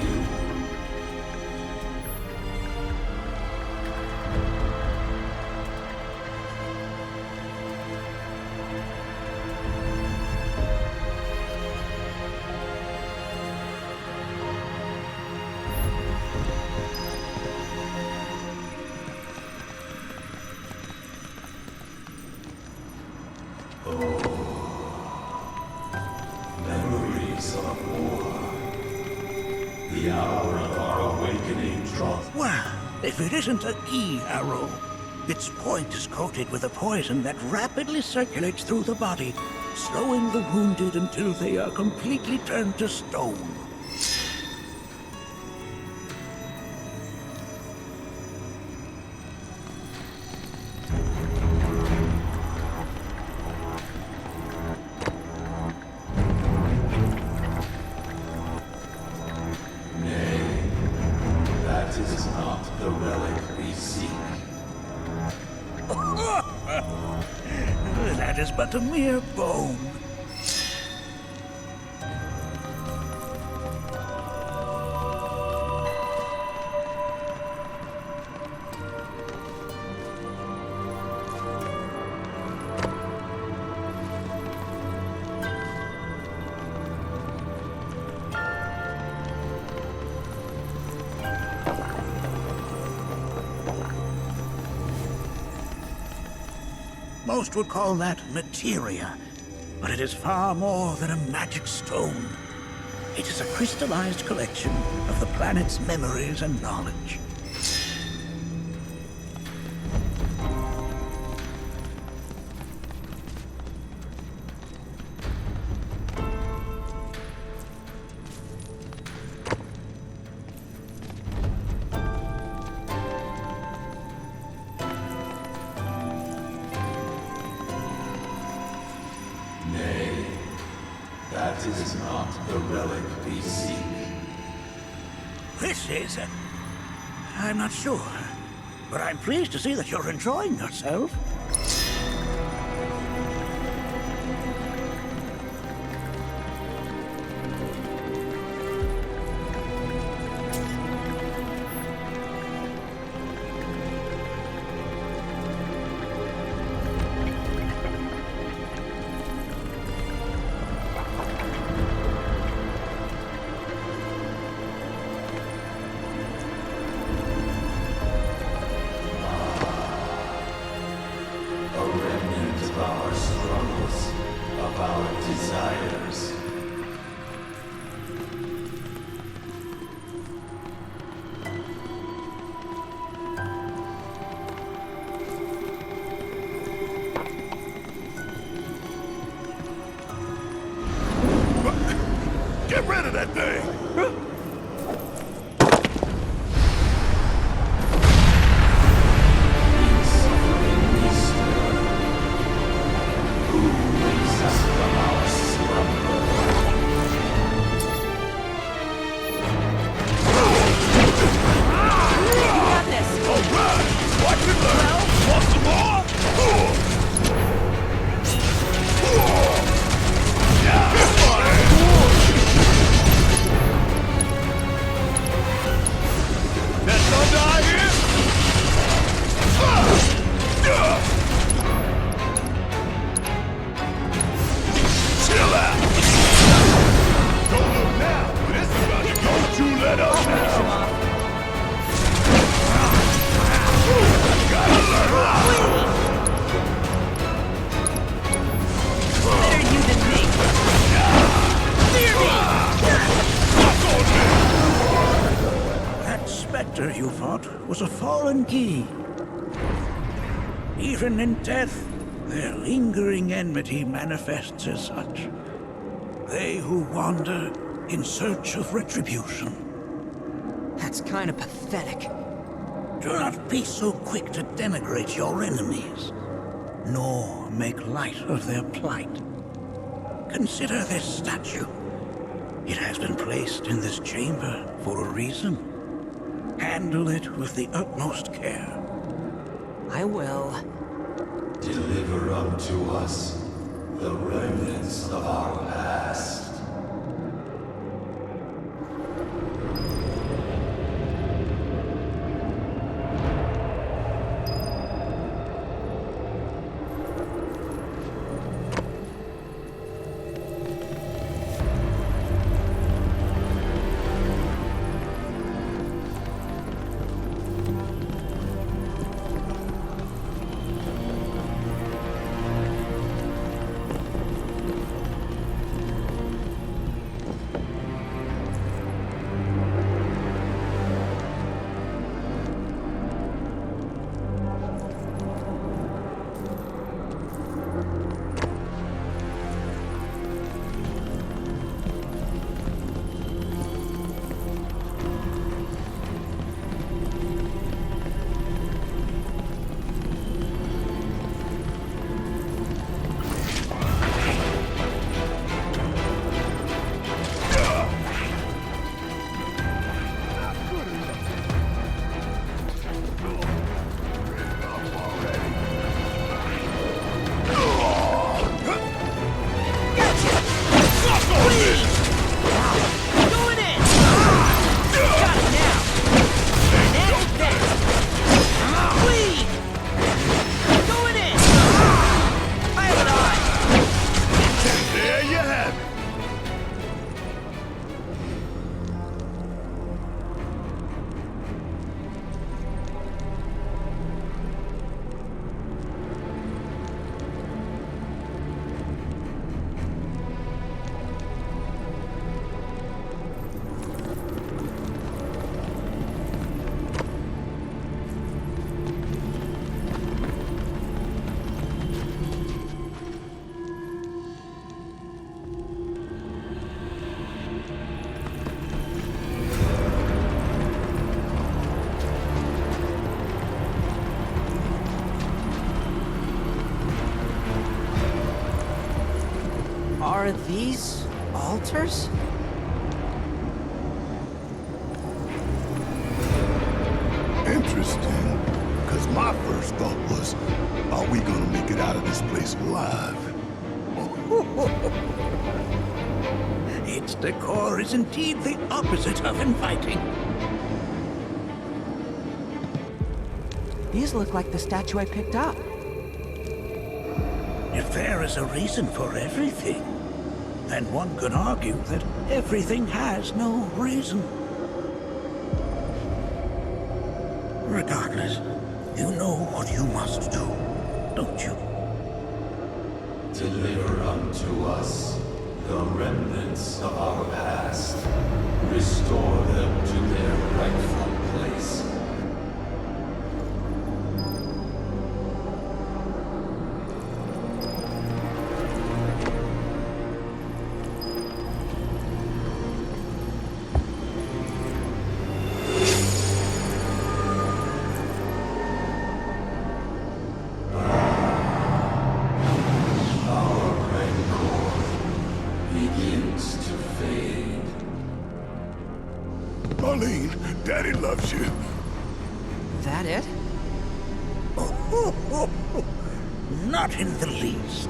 if it isn't a key arrow. Its point is coated with a poison that rapidly circulates through the body, slowing the wounded until they are completely turned to stone. That is but a mere bone. Most would call that materia, but it is far more than a magic stone. It is a crystallized collection of the planet's memories and knowledge. That is not the relic we seek. This is... I'm not sure, but I'm pleased to see that you're enjoying yourself. Get rid of that thing! You fought was a fallen key. Even in death, their lingering enmity manifests as such. They who wander in search of retribution. That's kind of pathetic. Do not be so quick to denigrate your enemies, nor make light of their plight. Consider this statue. It has been placed in this chamber for a reason. Handle it with the utmost care. I will. Deliver unto us the remnants of our past. Are these altars? Interesting, because my first thought was, are we gonna make it out of this place alive? Its decor is indeed the opposite of inviting. These look like the statue I picked up. If there is a reason for everything, then one could argue that everything has no reason. Regardless, you know what you must do, don't you? Deliver unto us the remnants of our past. Restore them to their rightful place. Daddy loves you. That it? Not in the least.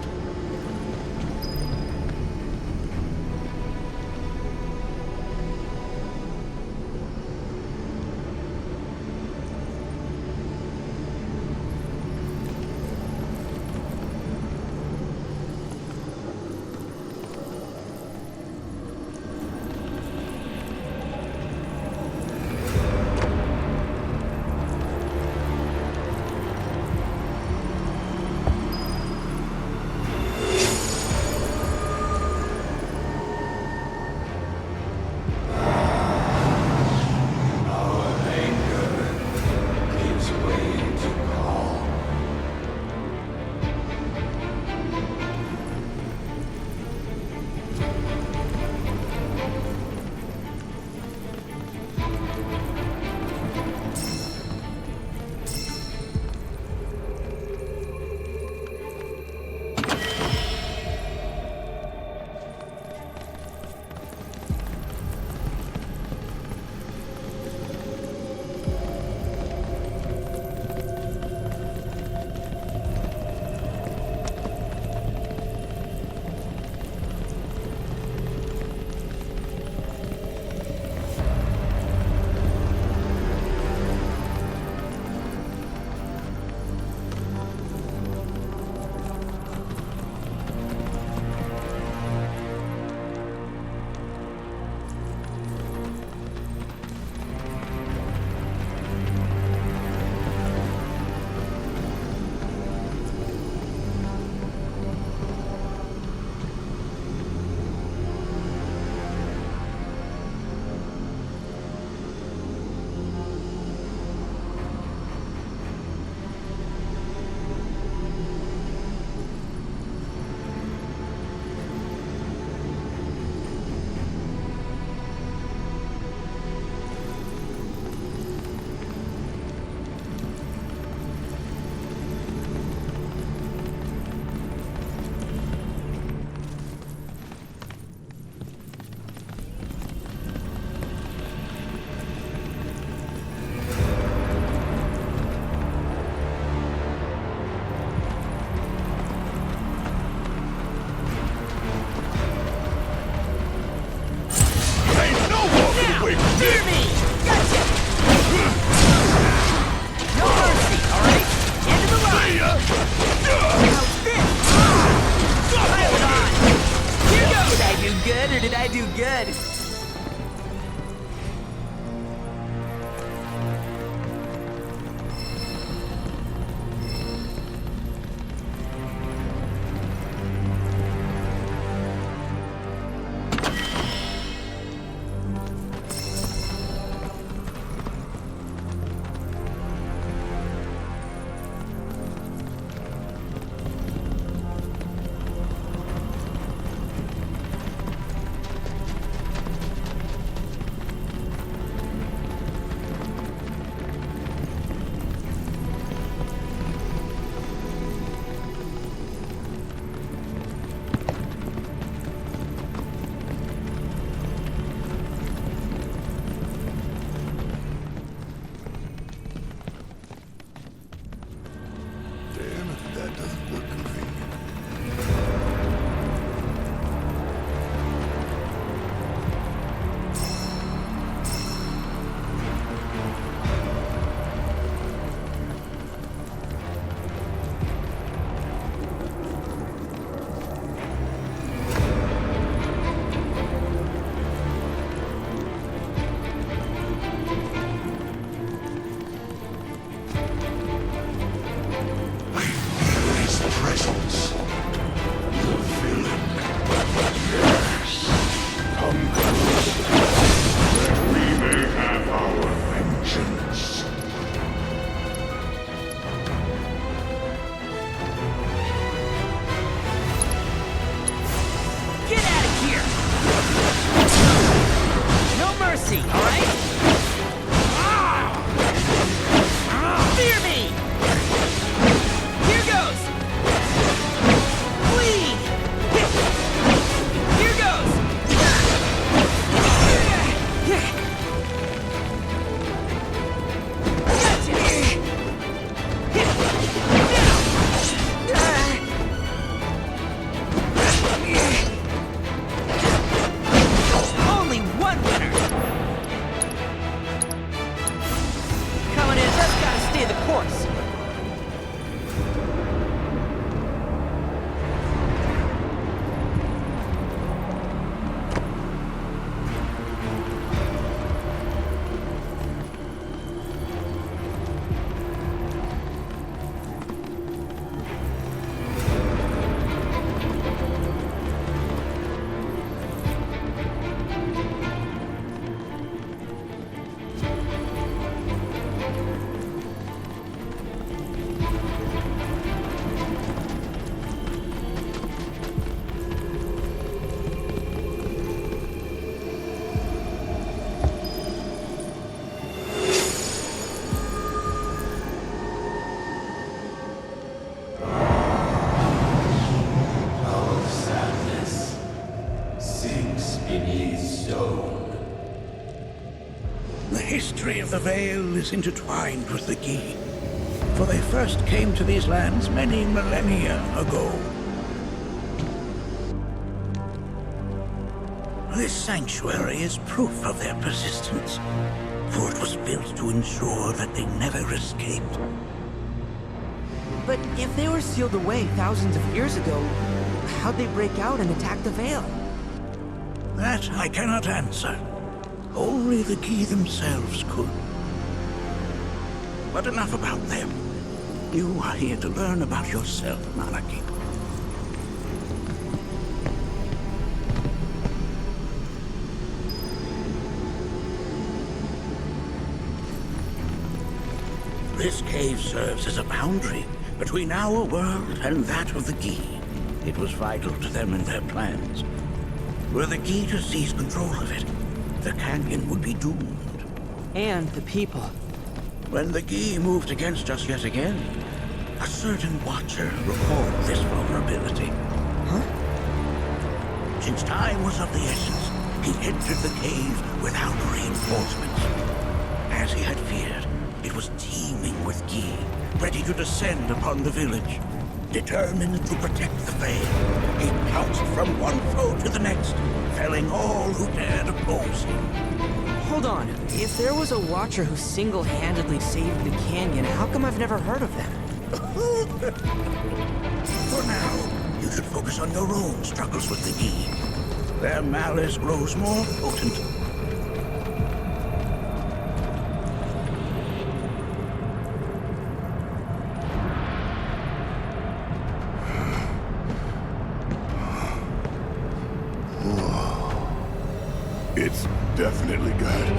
this. The history of the Vale is intertwined with the Gi, for they first came to these lands many millennia ago. This sanctuary is proof of their persistence, for it was built to ensure that they never escaped. But if they were sealed away thousands of years ago, how'd they break out and attack the Vale? That I cannot answer. Only the Gi themselves could. But enough about them. You are here to learn about yourself, Nanaki. This cave serves as a boundary between our world and that of the Gi. It was vital to them and their plans. Were the Gi to seize control of it, the canyon would be doomed. And the people. When the Gi moved against us yet again, a certain watcher recalled this vulnerability. Huh? Since time was of the essence, he entered the cave without reinforcements. As he had feared, it was teeming with Gi, ready to descend upon the village. Determined to protect the Vale, he pounced from one foe to the next, felling all who dared oppose him. Hold on. If there was a Watcher who single-handedly saved the canyon, how come I've never heard of them? For now, you should focus on your own struggles with the Gi. Their malice grows more potent. It's definitely good.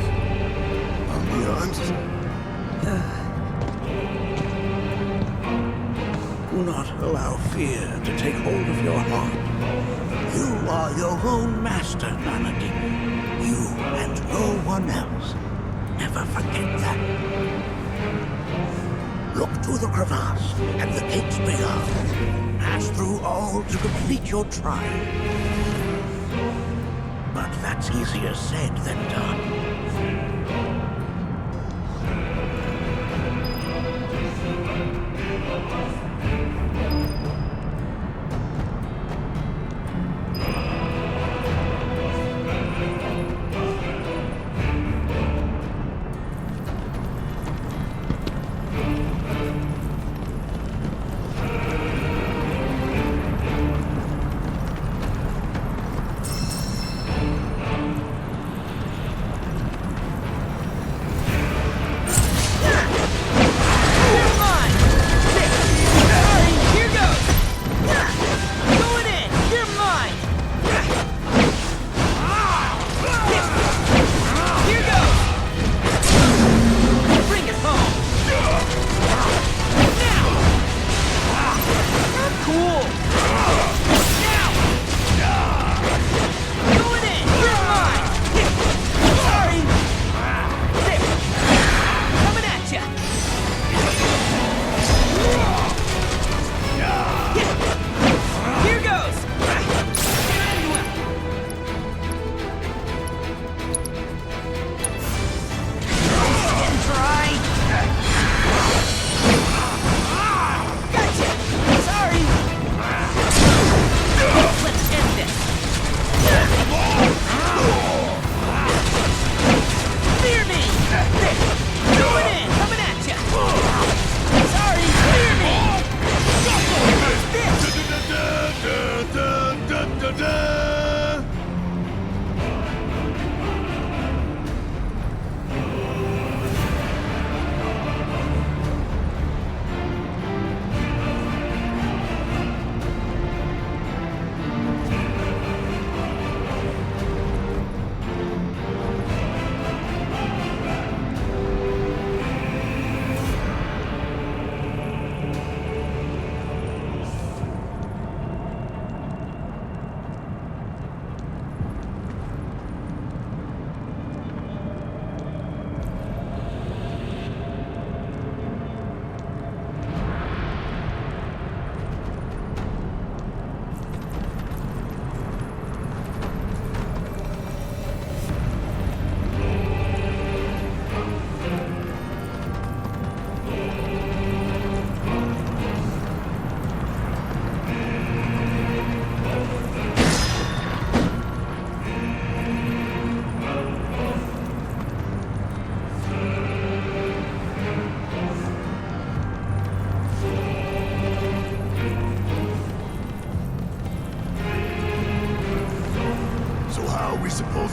Ambiance. Do not allow fear to take hold of your heart. You are your own master, Nanaki. You and no one else. Never forget that. Look to the crevasse and the gates beyond. Pass through all to complete your trial. But that's easier said than done.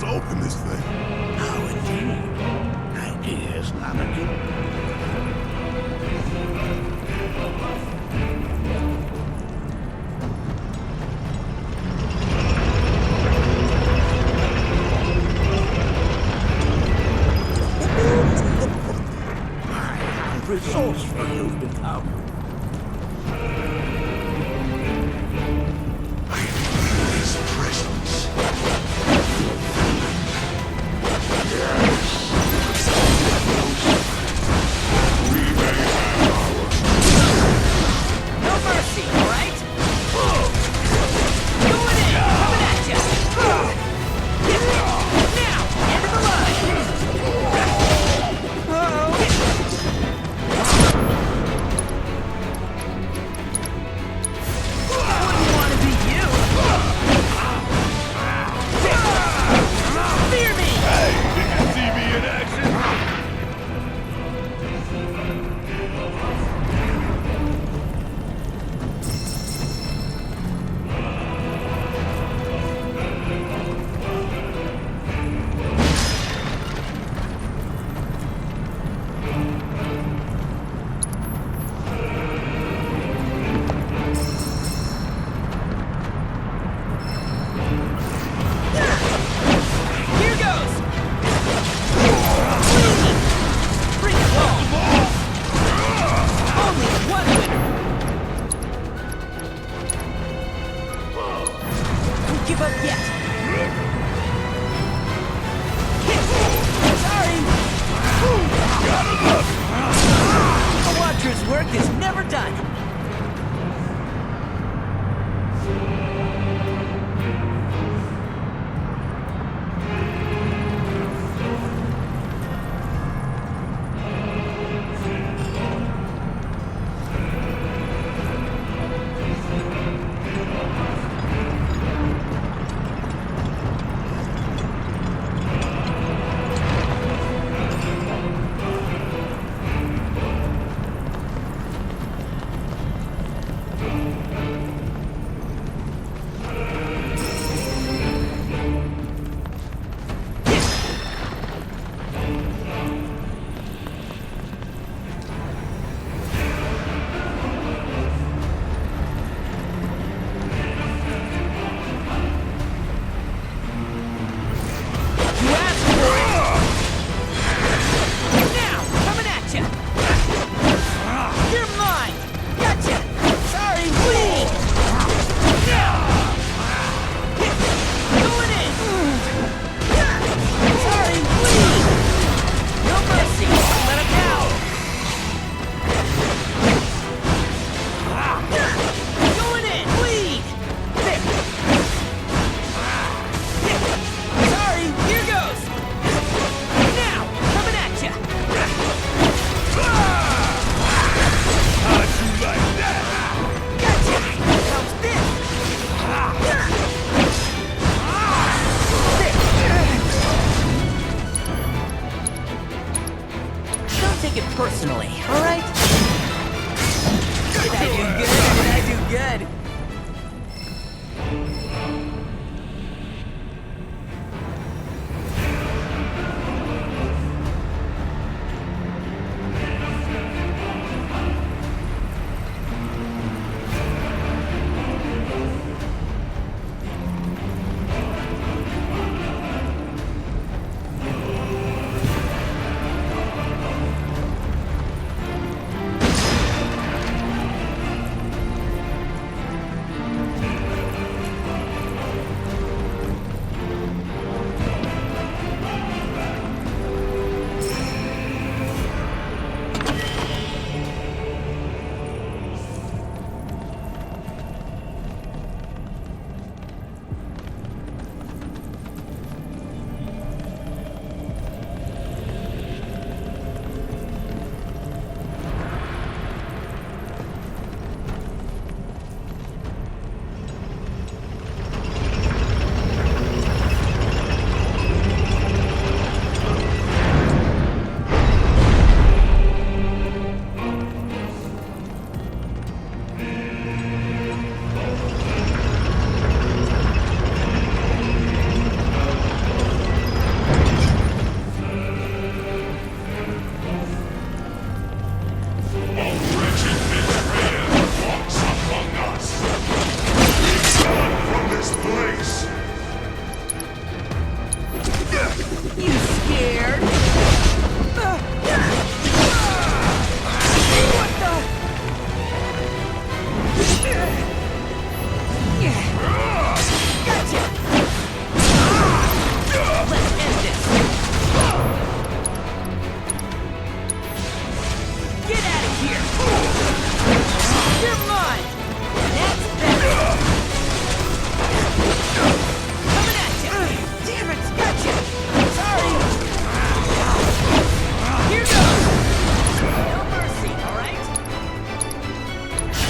Let's open this thing. Oh, indeed. Ideas, Nanaki. Resourceful you've become. I feel his presence. No mercy, all right? Going in, coming at ya. Now, end of the line. Wouldn't want to be you. Fear me. Hey, did you see me in action? Here goes. Bring it home. Only one winner. Don't give up yet. Sorry. Gotta love it. A watcher's work is never done. Take it personally, all right? Did I do good? Did I do good?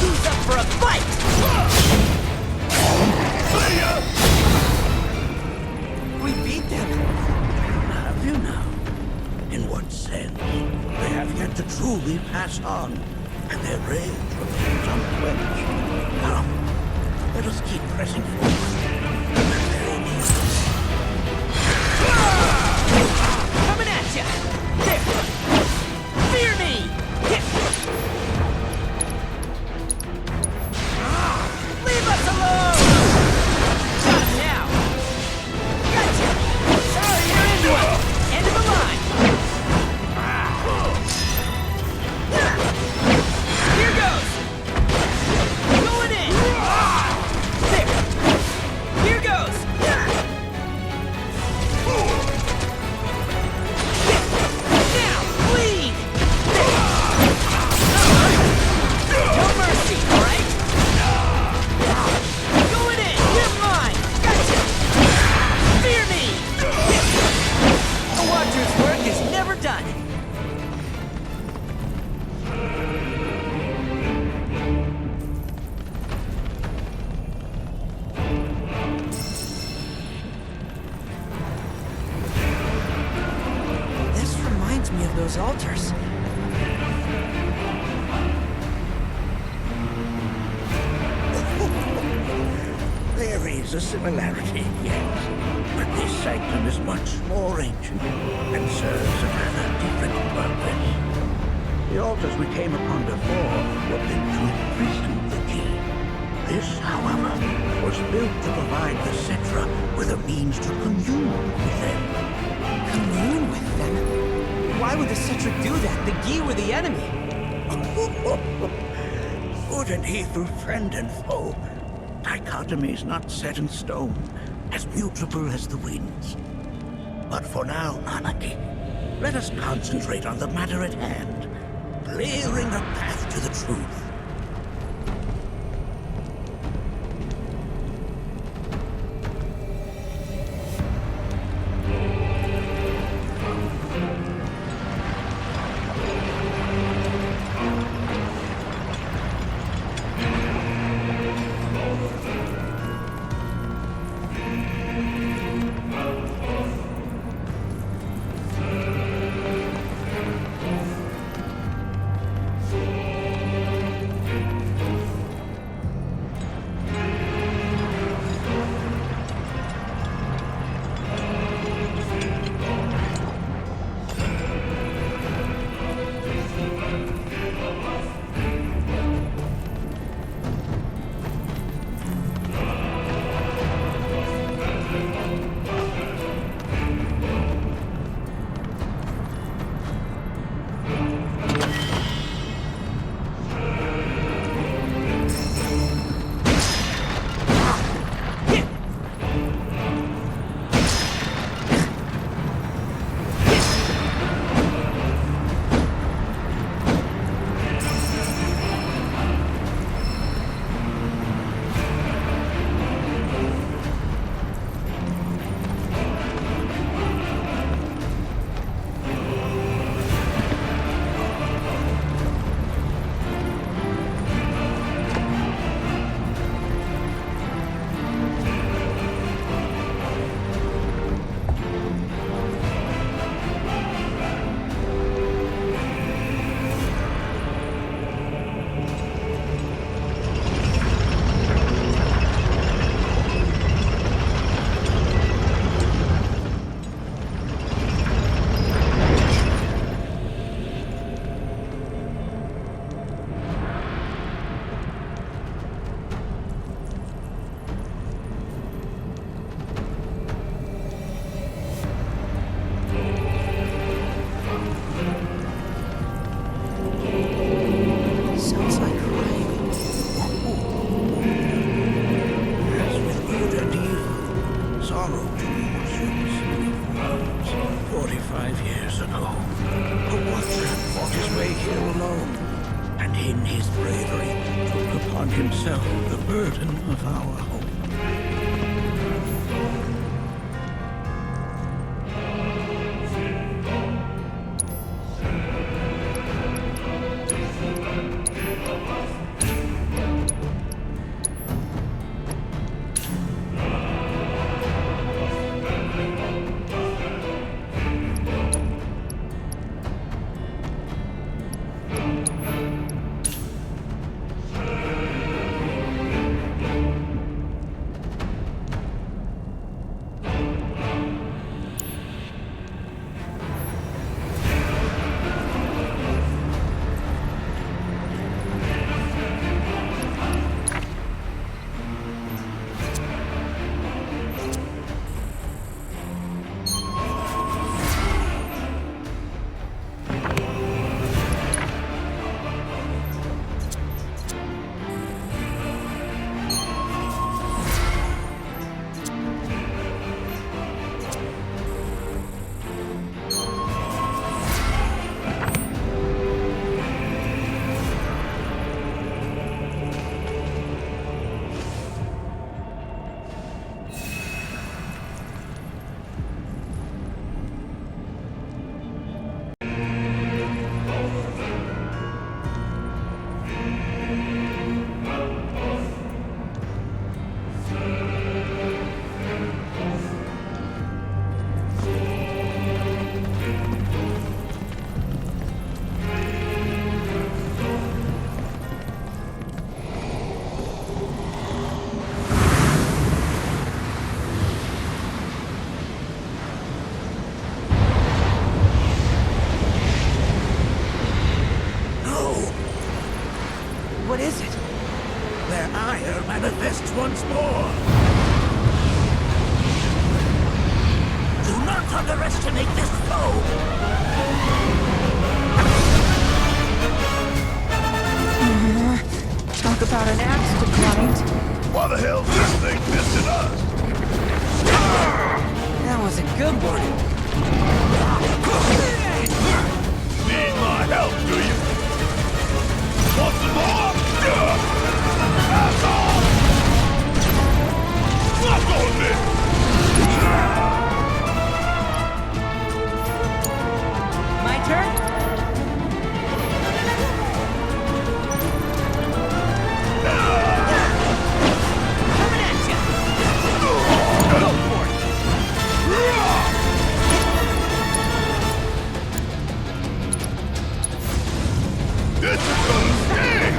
Who's up for a fight? We beat them. Have you now? In what sense? They have yet to truly pass on, and their rage remains unquenched. Come, let us keep pressing forward. Very near. Coming at ya! There! Fear me! Leave us alone! Got him now! Gotcha! Sorry, you're into it! End of the line! Here goes! Going in! There! Here goes! Now, bleed! No mercy, all right? Going in! You're mine! Gotcha! Fear me! The Watcher's work is never done! This reminds me of those altars. There is a similarity, yes. But this sanctum is much more ancient and serves a rather different purpose. The altars we came upon before were built to imprison the key. This, however, was built to provide the Cetra with a means to commune with them. Commune with them? Why would the Cetra do that? The Gi were the enemy. Good and evil, friend and foe. Dichotomy's not set in stone, as mutable as the winds. But for now, Nanaki, let us concentrate on the matter at hand, clearing a path to the truth. himself the burden of our hope. What is it? Their ire manifests once more. Do not underestimate this foe! Talk about an axe to grind. Why the hell's this thing missing us? That was a good one. Need my help, do you? Want some more? Asshole! Fuck on me! My turn? Coming at you! Go for it! This is gonna sting!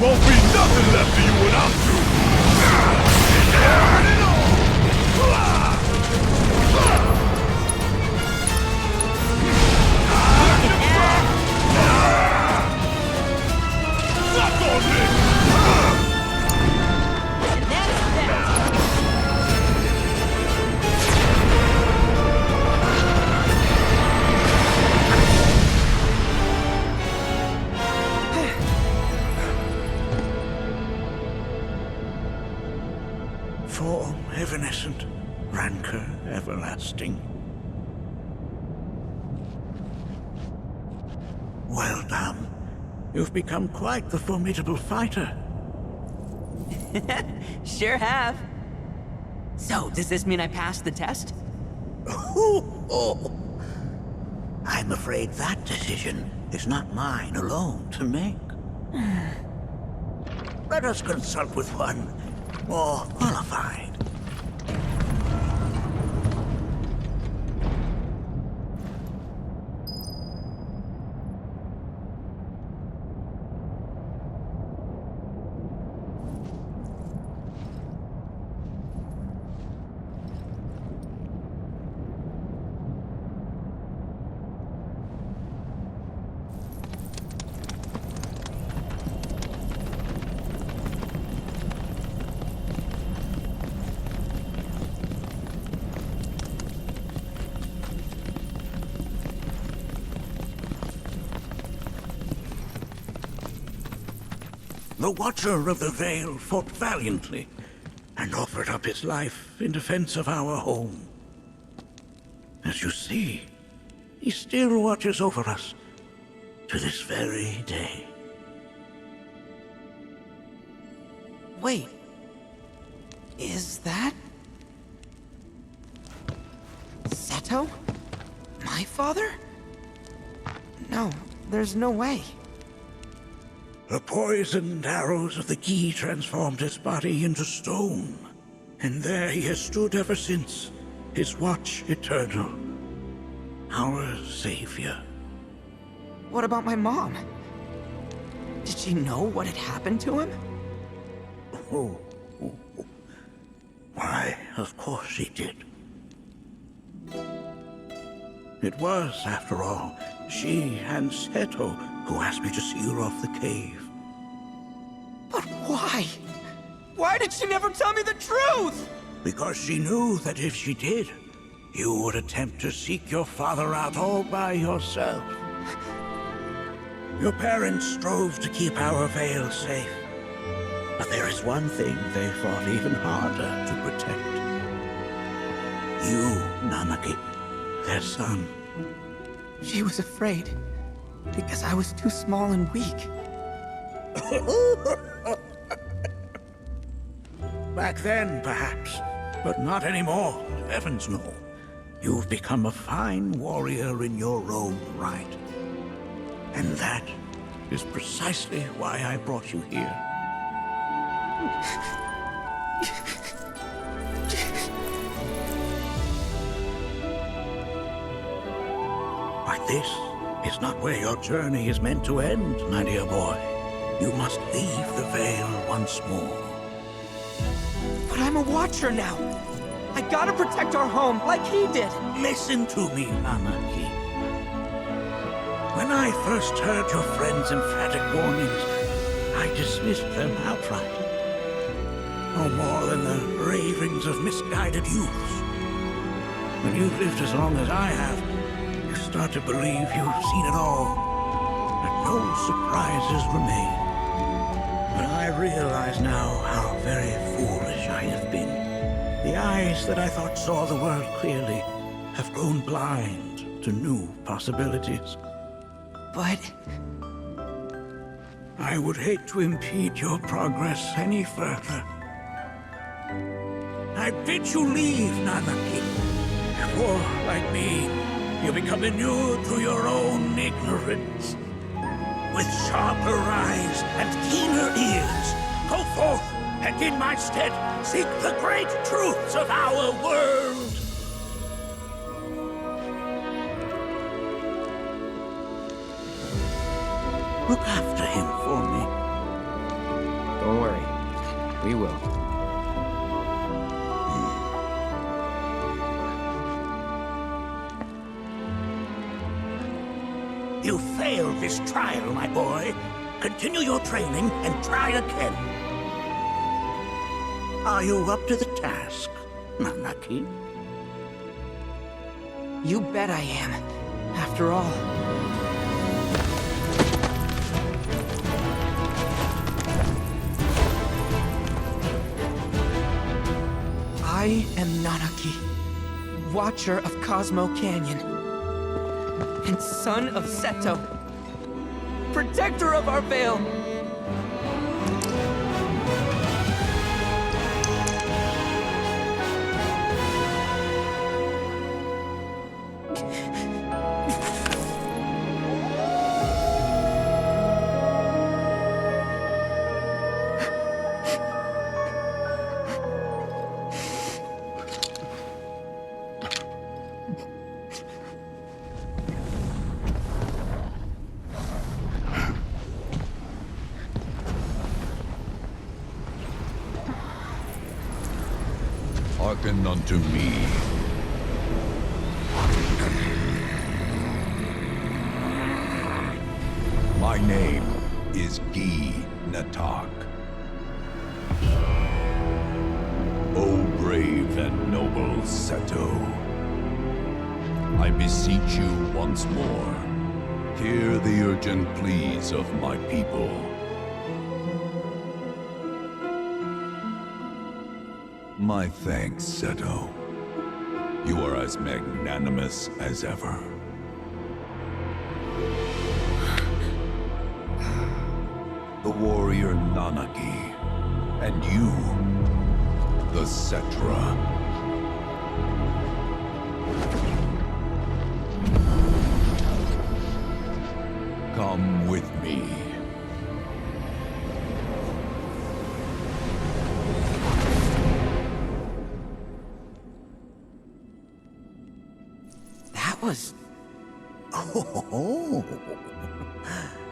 Won't be nothing left of you when I'm through. Suck on this! Form evanescent, rancor everlasting. Well done. You've become quite the formidable fighter. Sure have. So, does this mean I passed the test? I'm afraid that decision is not mine alone to make. Let us consult with one more qualified. The Watcher of the Veil fought valiantly and offered up his life in defense of our home. As you see, he still watches over us to this very day. Wait. Is that... Seto? My father? No, there's no way. The poisoned arrows of the key transformed his body into stone, and there he has stood ever since, his watch eternal, our savior. What about my mom? Did she know what had happened to him? Why, of course she did. It was, after all, she and Seto who asked me to seal off the cave. But why? Why did she never tell me the truth? Because she knew that if she did, you would attempt to seek your father out all by yourself. Your parents strove to keep our Veil safe. But there is one thing they fought even harder to protect. You, Nanaki, their son. She was afraid, because I was too small and weak. Back then, perhaps, but not anymore. Heavens no. You've become a fine warrior in your own right. And that is precisely why I brought you here. But this is not where your journey is meant to end, my dear boy. You must leave the Veil once more. But I'm a Watcher now. I gotta protect our home, like he did. Listen to me, Nanaki. When I first heard your friend's emphatic warnings, I dismissed them outright. No more than the ravings of misguided youths. When you've lived as long as I have, you start to believe you've seen it all, that no surprises remain. But I realize now how very foolish I have been. The eyes that I thought saw the world clearly have grown blind to new possibilities. But... I would hate to impede your progress any further. I bid you leave, Nanaki. For, like me, you become inured to your own ignorance. With sharper eyes and keener ears, go forth and in my stead seek the great truths of our world. Look after him for me. Don't worry. We will. You failed this trial, my boy. Continue your training and try again. Are you up to the task, Nanaki? You bet I am. After all. I am Nanaki, Watcher of Cosmo Canyon, and son of Seto, protector of our Vale. Hearken unto me. My name is Gi Natak. O brave and noble Seto, I beseech you once more, hear the urgent pleas of my people. My thanks, Seto. You are as magnanimous as ever. The warrior Nanaki, and you, the Cetra. Come with me. Was... Oh,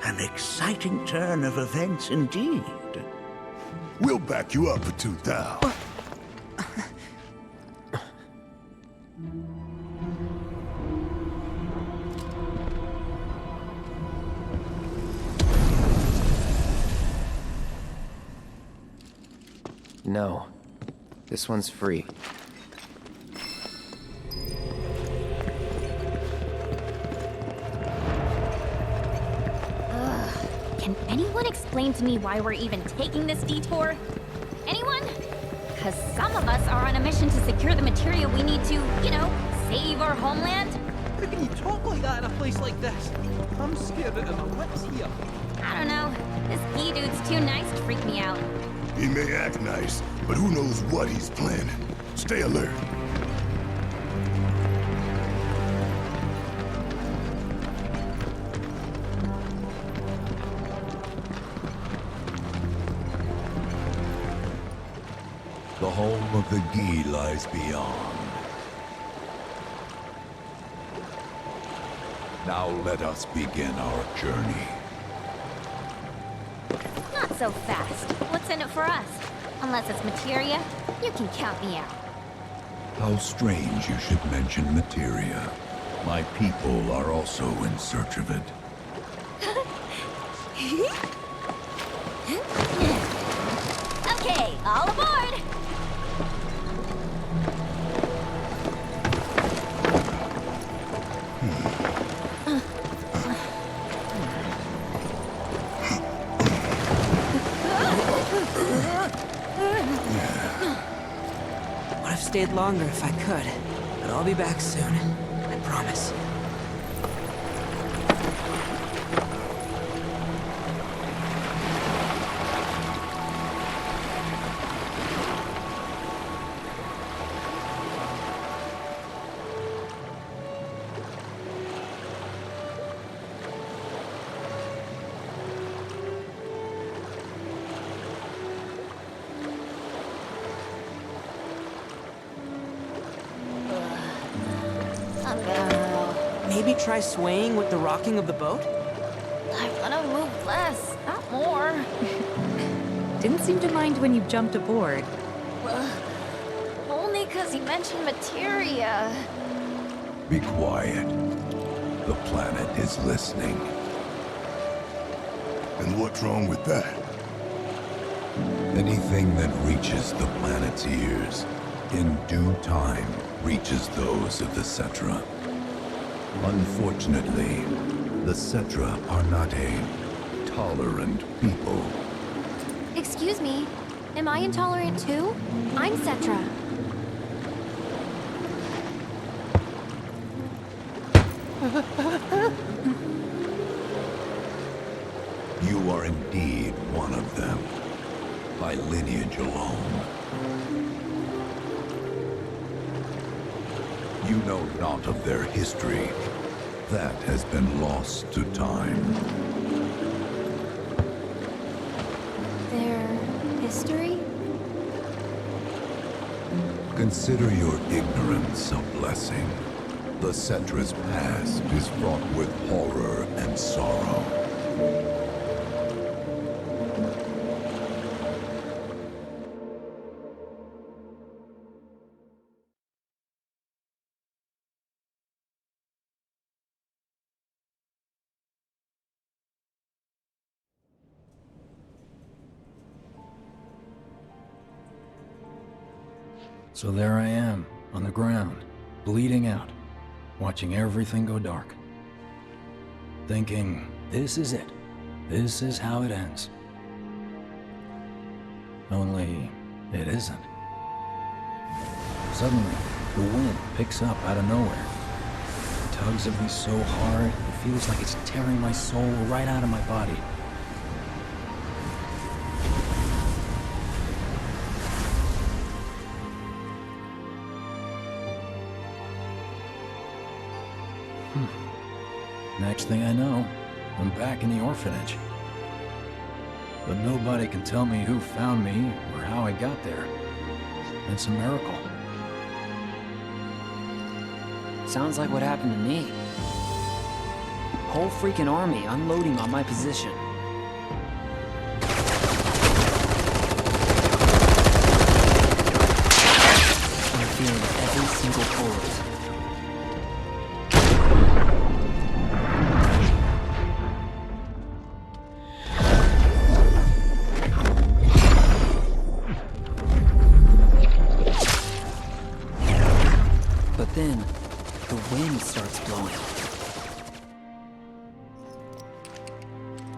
an exciting turn of events indeed. We'll back you up for 2,000. No. This one's free. Can anyone explain to me why we're even taking this detour? Anyone? Because some of us are on a mission to secure the material we need to, you know, save our homeland. How can you talk like that in a place like this? I'm scared out of my wits here. I don't know. This bee dude's too nice to freak me out. He may act nice, but who knows what he's planning. Stay alert. The home of the Gi lies beyond. Now let us begin our journey. Not so fast. What's in it for us? Unless it's materia, you can count me out. How strange you should mention materia. My people are also in search of it. Okay, all aboard! Would have stayed longer if I could, but I'll be back soon. I promise. Maybe try swaying with the rocking of the boat? I wanna move less, not more. Didn't seem to mind when you jumped aboard. Only because he mentioned materia. Be quiet. The planet is listening. And what's wrong with that? Anything that reaches the planet's ears, in due time, reaches those of the Cetra. Unfortunately, the Cetra are not a tolerant people. Excuse me, am I intolerant too? I'm Cetra. You are indeed one of them, by lineage alone. You know not of their history. That has been lost to time. Their history? Consider your ignorance a blessing. The Cetra's past is fraught with horror and sorrow. So there I am, on the ground, bleeding out, watching everything go dark. Thinking, this is it. This is how it ends. Only, it isn't. Suddenly, the wind picks up out of nowhere. It tugs at me so hard, it feels like it's tearing my soul right out of my body. Next thing I know, I'm back in the orphanage. But nobody can tell me who found me or how I got there. It's a miracle. Sounds like what happened to me. Whole freaking army unloading on my position. I'm feeling every single bullet. Then, the wind starts blowing.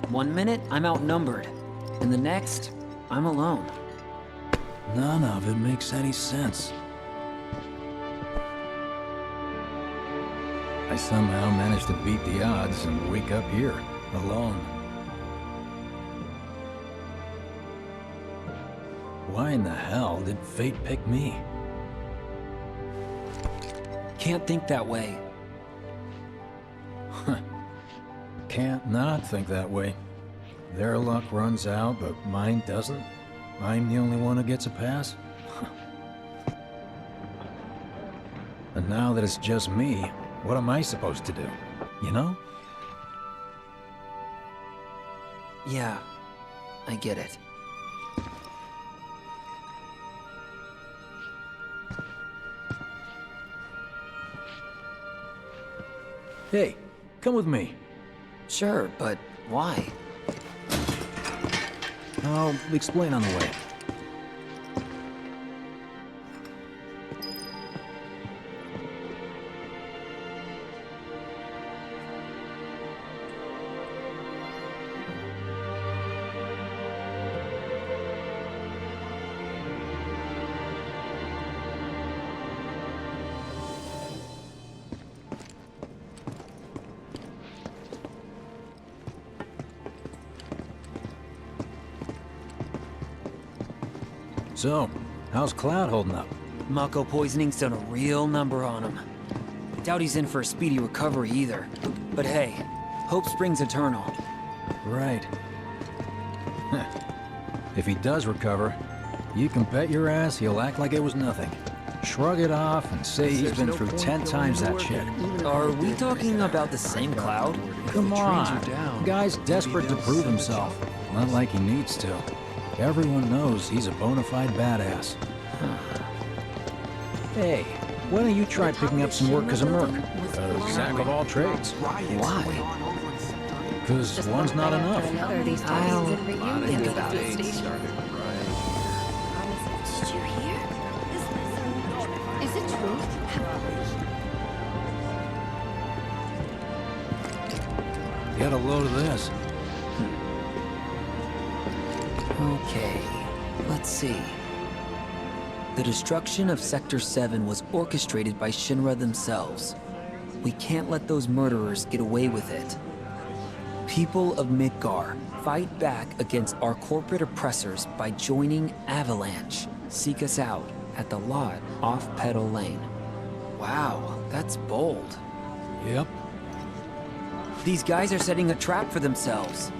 1 minute, I'm outnumbered. And the next, I'm alone. None of it makes any sense. I somehow managed to beat the odds and wake up here, alone. Why in the hell did fate pick me? Can't think that way. Can't not think that way. Their luck runs out, but mine doesn't. I'm the only one who gets a pass. And now that it's just me, what am I supposed to do? You know? Yeah, I get it. Hey, come with me. Sure, but why? I'll explain on the way. So, how's Cloud holding up? Mako poisoning's done a real number on him. Doubt he's in for a speedy recovery either. But hey, hope springs eternal. Right. If he does recover, you can bet your ass he'll act like it was nothing. shrug it off and say he's been through 10 times that shit. Are we talking about the same Cloud? Come on. The guy's desperate to prove himself. Not like he needs to. Everyone knows he's a bona fide badass. Hey, why don't you try picking up some work as a merc? A jack of all trades. Why? Because one's not enough. Another of these I'll think about it. Did you hear? Is it true? Get a load of this. Okay, let's see. The destruction of Sector 7 was orchestrated by Shinra themselves. We can't let those murderers get away with it. People of Midgar, fight back against our corporate oppressors by joining Avalanche. Seek us out at the lot off Petal Lane. Wow, that's bold. Yep. These guys are setting a trap for themselves.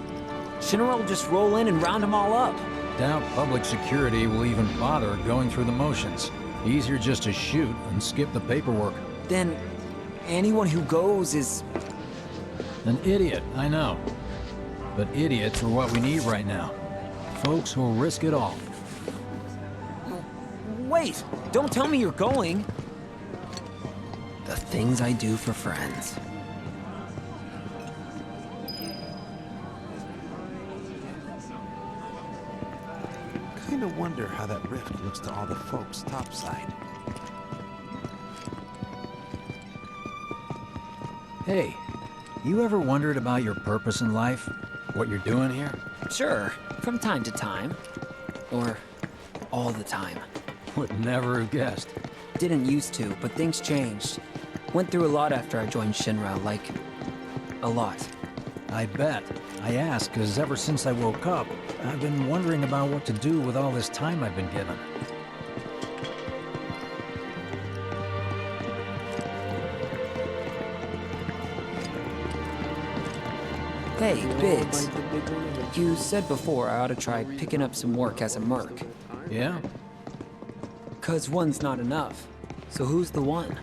Shinra will just roll in and round them all up. Doubt public security will even bother going through the motions. Easier just to shoot and skip the paperwork. Then, anyone who goes is... An idiot, I know. But idiots are what we need right now. Folks who'll risk it all. Wait! Don't tell me you're going! The things I do for friends. Kinda wonder how that rift looks to all the folks topside. Hey, you ever wondered about your purpose in life? What you're doing here? Sure, from time to time. Or all the time. Would never have guessed. Didn't used to, but things changed. Went through a lot after I joined Shinra, like... a lot. I bet. I ask because ever since I woke up, I've been wondering about what to do with all this time I've been given. Hey, Biggs. You said before I ought to try picking up some work as a merc. Yeah? 'Cause one's not enough. So who's the one?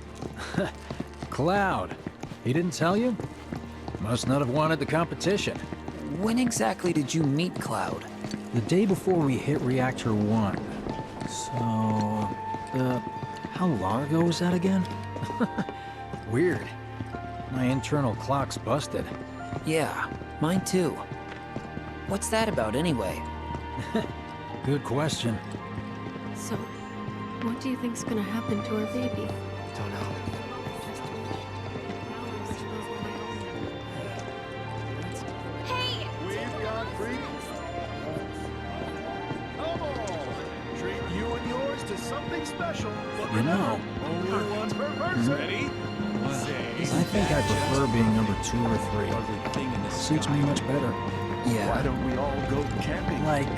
Cloud. He didn't tell you? Must not have wanted the competition. When exactly did you meet Cloud? The day before we hit Reactor 1. So... how long ago was that again? Weird. My internal clock's busted. Yeah, mine too. What's that about anyway? Good question. So, what do you think's gonna happen to our baby? Don't know. Hey! We've got freaks. Come on! Treat you and yours to something special. But You know, only one per person. Ready? I think I prefer being number 2 or 3. Suits me much better. Yeah. Why don't we all go camping? Like,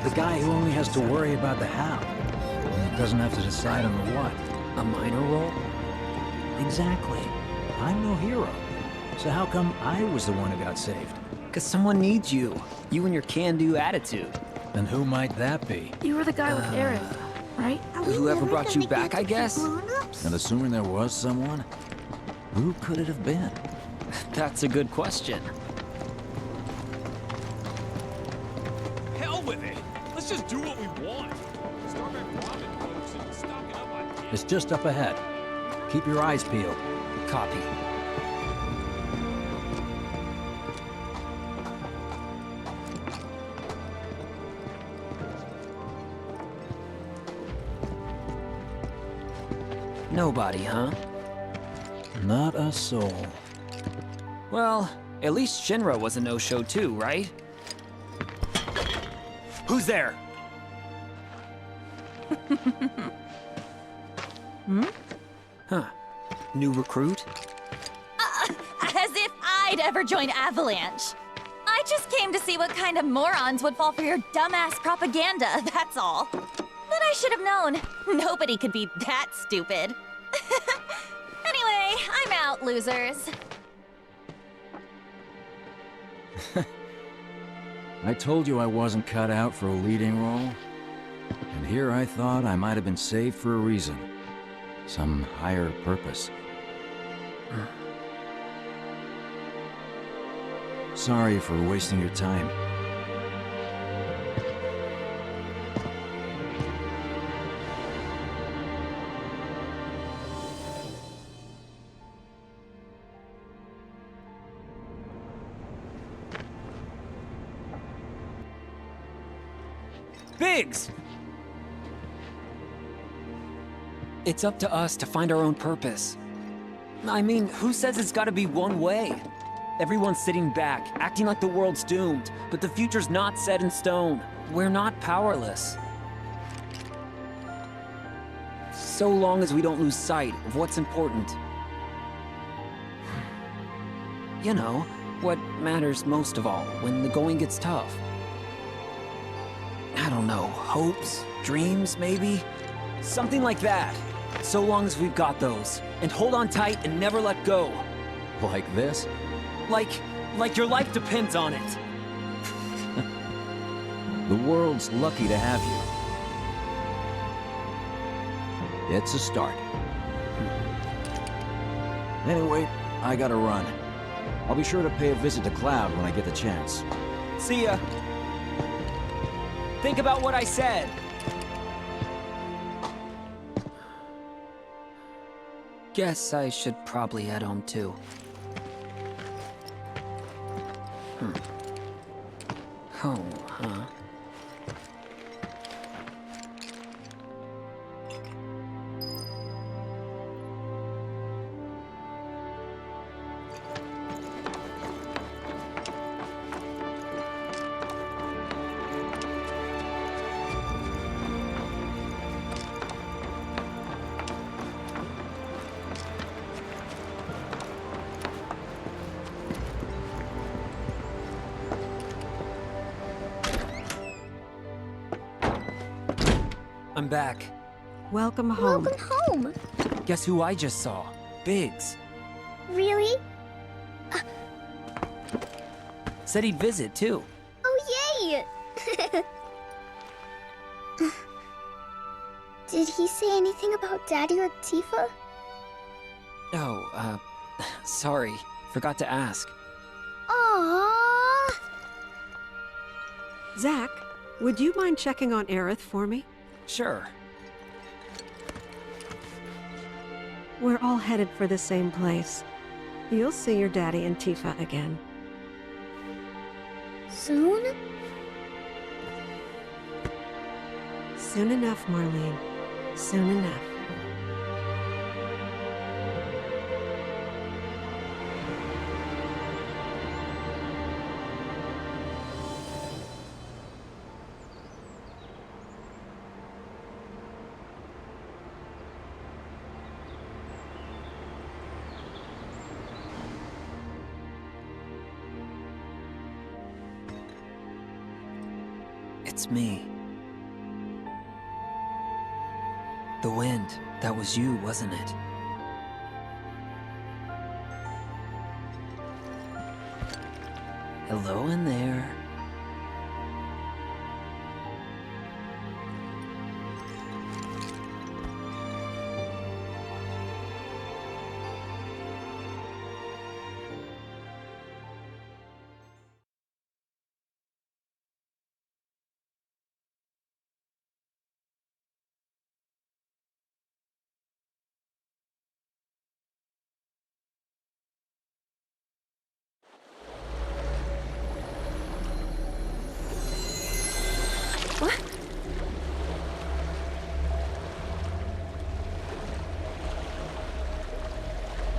the guy who only has to worry about the how. And doesn't have to decide on the what. A minor role? Exactly. I'm no hero. So how come I was the one who got saved? 'Cause someone needs you. You and your can-do attitude. And who might that be? You were the guy with Aaron, right? Whoever brought you back, I guess? And assuming there was someone, who could it have been? That's a good question. Hell with it! Let's just do what we want. Start back robbing folks and stocking up on kids. It's just up ahead. Keep your eyes peeled. Copy. Nobody, huh? Not a soul. Well, at least Shinra was a no-show too, right? Who's there? Huh. New recruit? As if I'd ever join Avalanche. I just came to see what kind of morons would fall for your dumbass propaganda, that's all. But I should have known. Nobody could be that stupid. Anyway, I'm out, losers. I told you I wasn't cut out for a leading role. And here I thought I might have been saved for a reason. Some higher purpose. Sorry for wasting your time. Biggs! It's up to us to find our own purpose. I mean, who says it's gotta be one way? Everyone's sitting back, acting like the world's doomed, but the future's not set in stone. We're not powerless. So long as we don't lose sight of what's important. You know, what matters most of all when the going gets tough. I don't know, hopes, dreams, maybe? Something like that. So long as we've got those. And hold on tight and never let go. Like this? Like your life depends on it. The world's lucky to have you. It's a start. Anyway, I gotta run. I'll be sure to pay a visit to Cloud when I get the chance. See ya. Think about what I said. Guess I should probably head home too. Home, huh? I'm back. Welcome home. Welcome home. Guess who I just saw? Biggs. Really? Said he'd visit, too. Oh, yay! Did he say anything about Daddy or Tifa? Oh, sorry. Forgot to ask. Aww. Zach, would you mind checking on Aerith for me? Sure. We're all headed for the same place. You'll see your daddy and Tifa again. Soon? Soon enough, Marlene. Soon enough. It's me. The wind, that was you, wasn't it? Hello in there.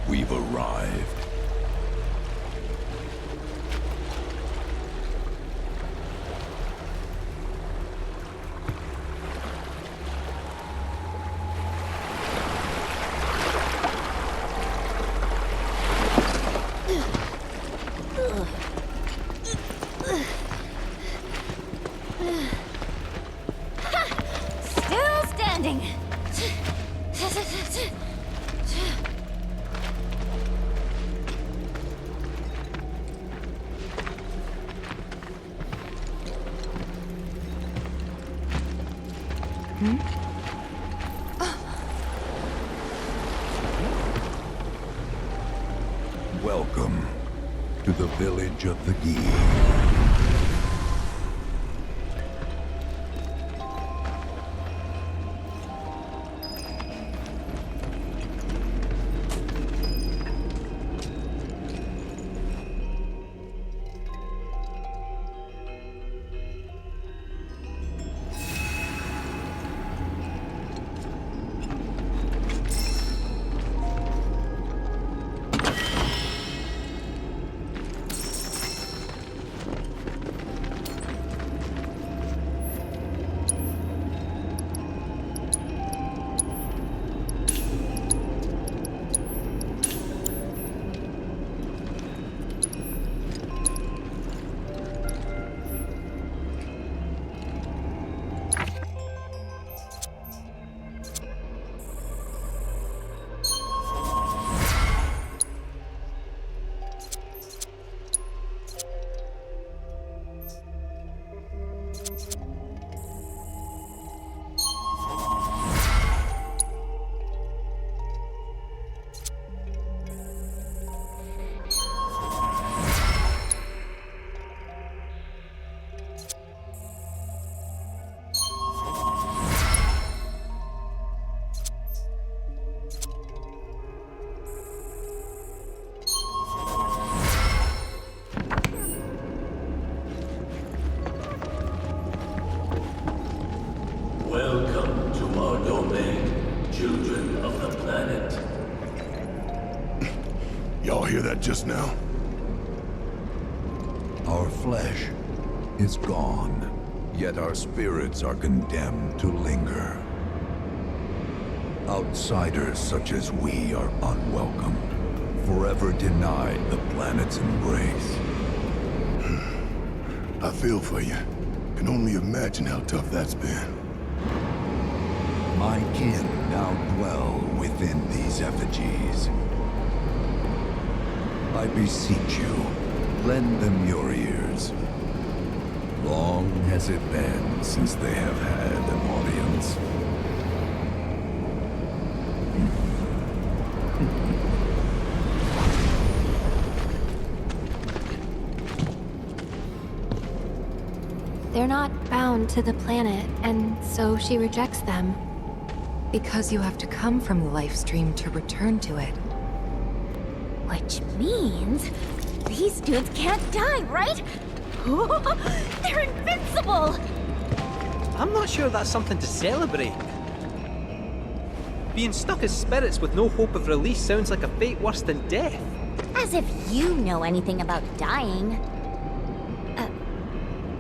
We've arrived. Still standing. Welcome to the village of the Gi. Welcome to our domain, children of the planet. Y'all hear that just now? Our flesh is gone, yet our spirits are condemned to linger. Outsiders such as we are unwelcome, forever denied the planet's embrace. I feel for you. Can only imagine how tough that's been. My kin now dwell within these effigies. I beseech you, lend them your ears. Long has it been since they have had an audience. They're not bound to the planet, and so she rejects them. Because you have to come from the life stream to return to it. Which means these dudes can't die, right? They're invincible! I'm not sure that's something to celebrate. Being stuck as spirits with no hope of release sounds like a fate worse than death. As if you know anything about dying.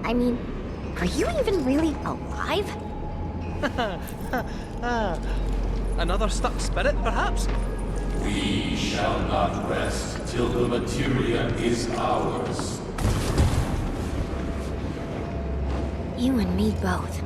I mean, are you even really alive? Another stuck spirit, perhaps? We shall not rest till the materia is ours. You and me both.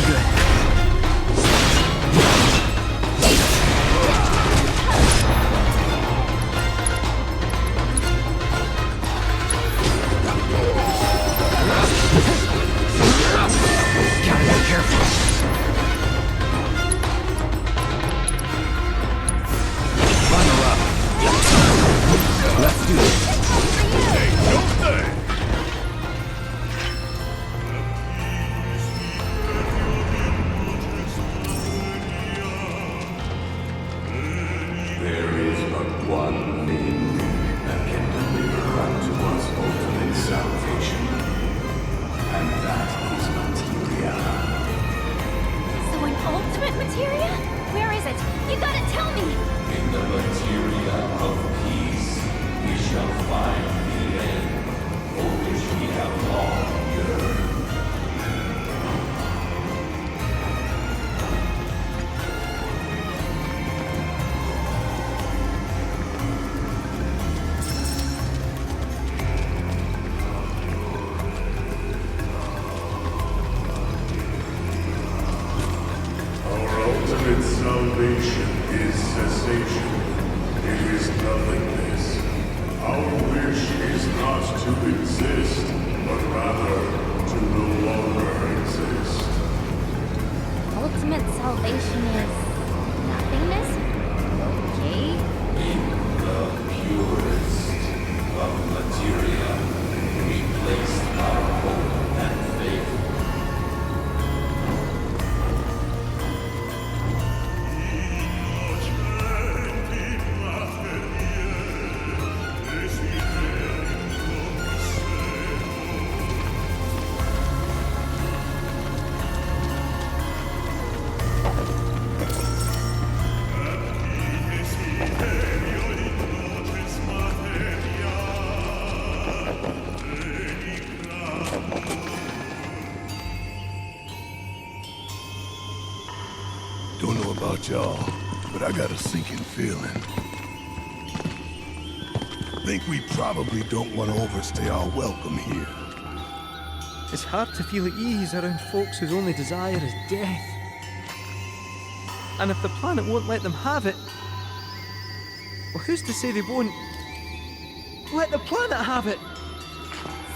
good. Gotta be careful. Line her up. Let's do this. Hey, don't think! There is but one thing that can deliver unto us ultimate salvation, and that is materia. So an ultimate materia? Where is it? You gotta tell me! In the materia of peace, we shall find the end for which we have long yearned. Our ultimate salvation is cessation. It is nothingness. Our wish is not to exist, but rather to no longer exist. Ultimate salvation is nothingness? Okay. In the purest of materia, we place our hope and faith. Don't know about y'all, but I got a sinking feeling. Think we probably don't want to overstay our welcome here. It's hard to feel at ease around folks whose only desire is death. And if the planet won't let them have it, well, who's to say they won't let the planet have it?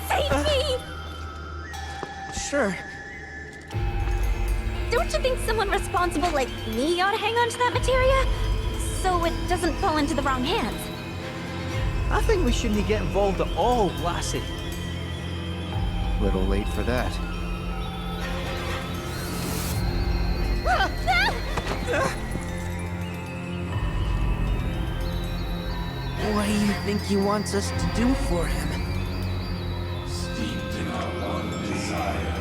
Save me! Sure. Don't you think someone responsible like me ought to hang on to that materia? So it doesn't fall into the wrong hands. I think we shouldn't get involved at all, lassie. Little late for that. What do you think he wants us to do for him? Steeped in our one desire,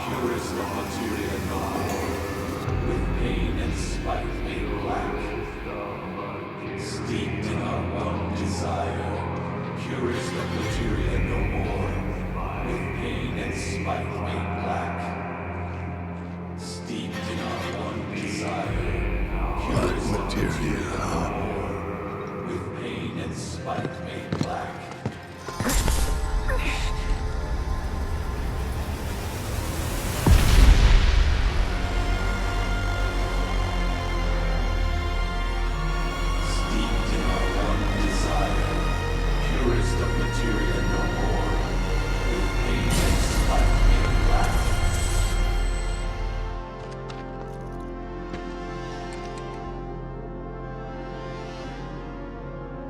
purest of materia no more, with pain and spite made black. Steeped in our one desire, purest of materia no more, with pain and spite made black. Steeped in our one desire, purest of materia no more, with pain and spite made black.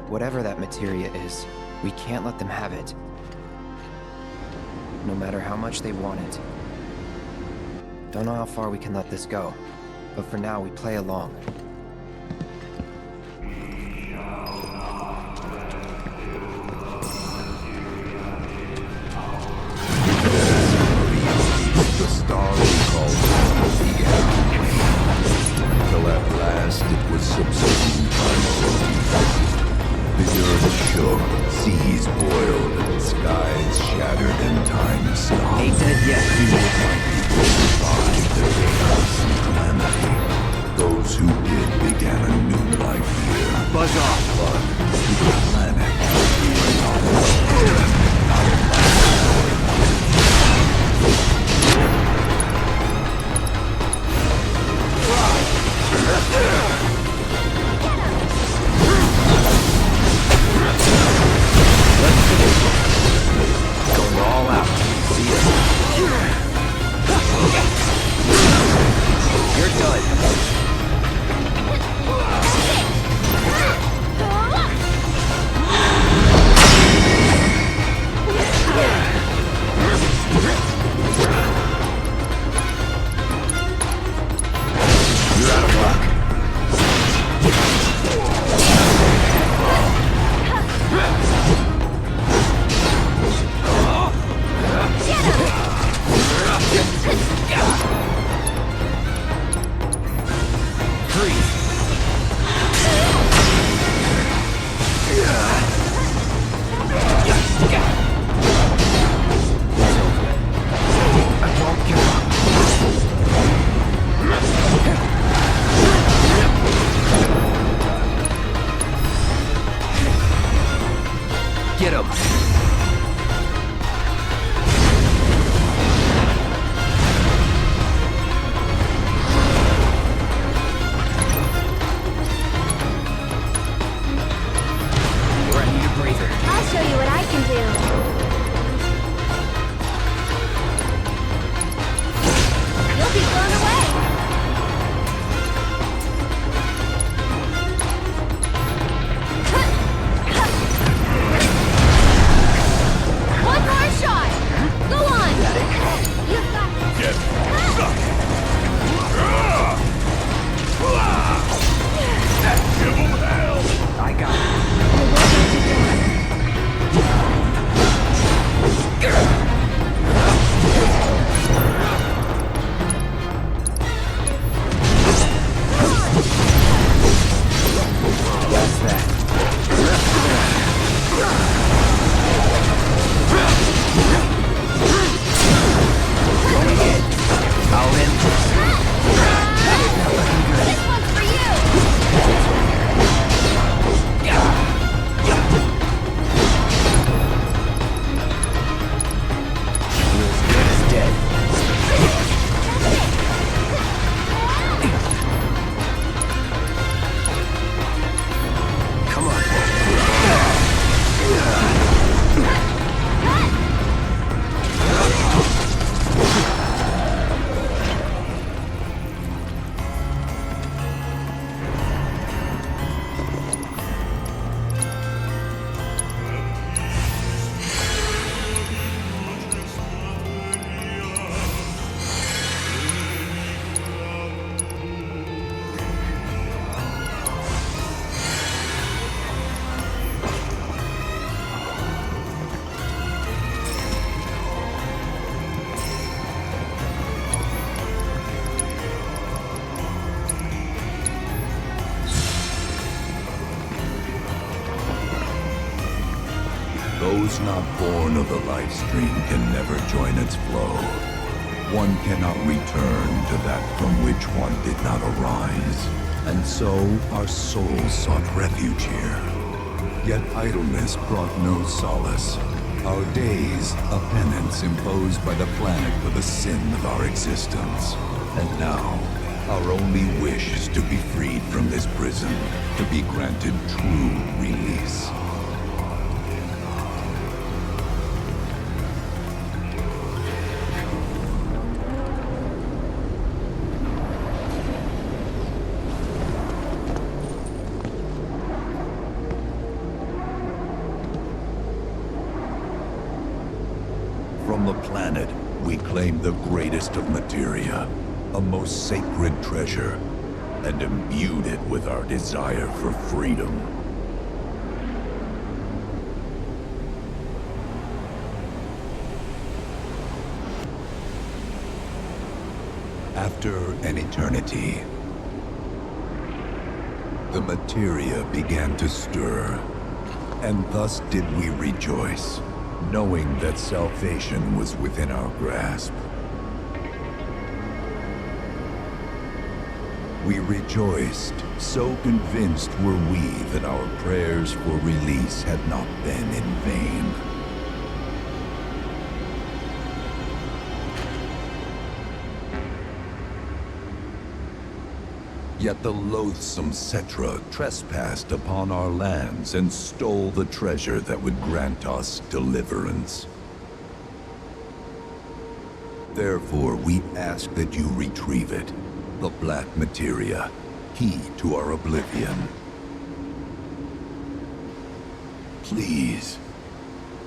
Whatever that materia is, we can't let them have it. No matter how much they want it. Don't know how far we can let this go, but for now we play along. The star we called began. Till at last it was subsumed by Satan. The earth shook, seas boiled, skies shattered, and time stopped. Ain't dead yet. My people survived the chaos and calamity. Those who did Those not born of the life stream can never join its flow. One cannot return to that from which one did not arise. And so our souls sought refuge here. Yet idleness brought no solace. Our days, a penance imposed by the planet for the sin of our existence. And now, our only wish is to be freed from this prison, to be granted true release. From the planet, we claim the greatest of materia, a most sacred treasure, and imbued it with our desire for freedom. After an eternity, the materia began to stir, and thus did we rejoice, knowing that salvation was within our grasp. We rejoiced, so convinced were we that our prayers for release had not been in vain. Yet the loathsome Cetra trespassed upon our lands and stole the treasure that would grant us deliverance. Therefore, we ask that you retrieve it, the black materia, key to our oblivion. Please,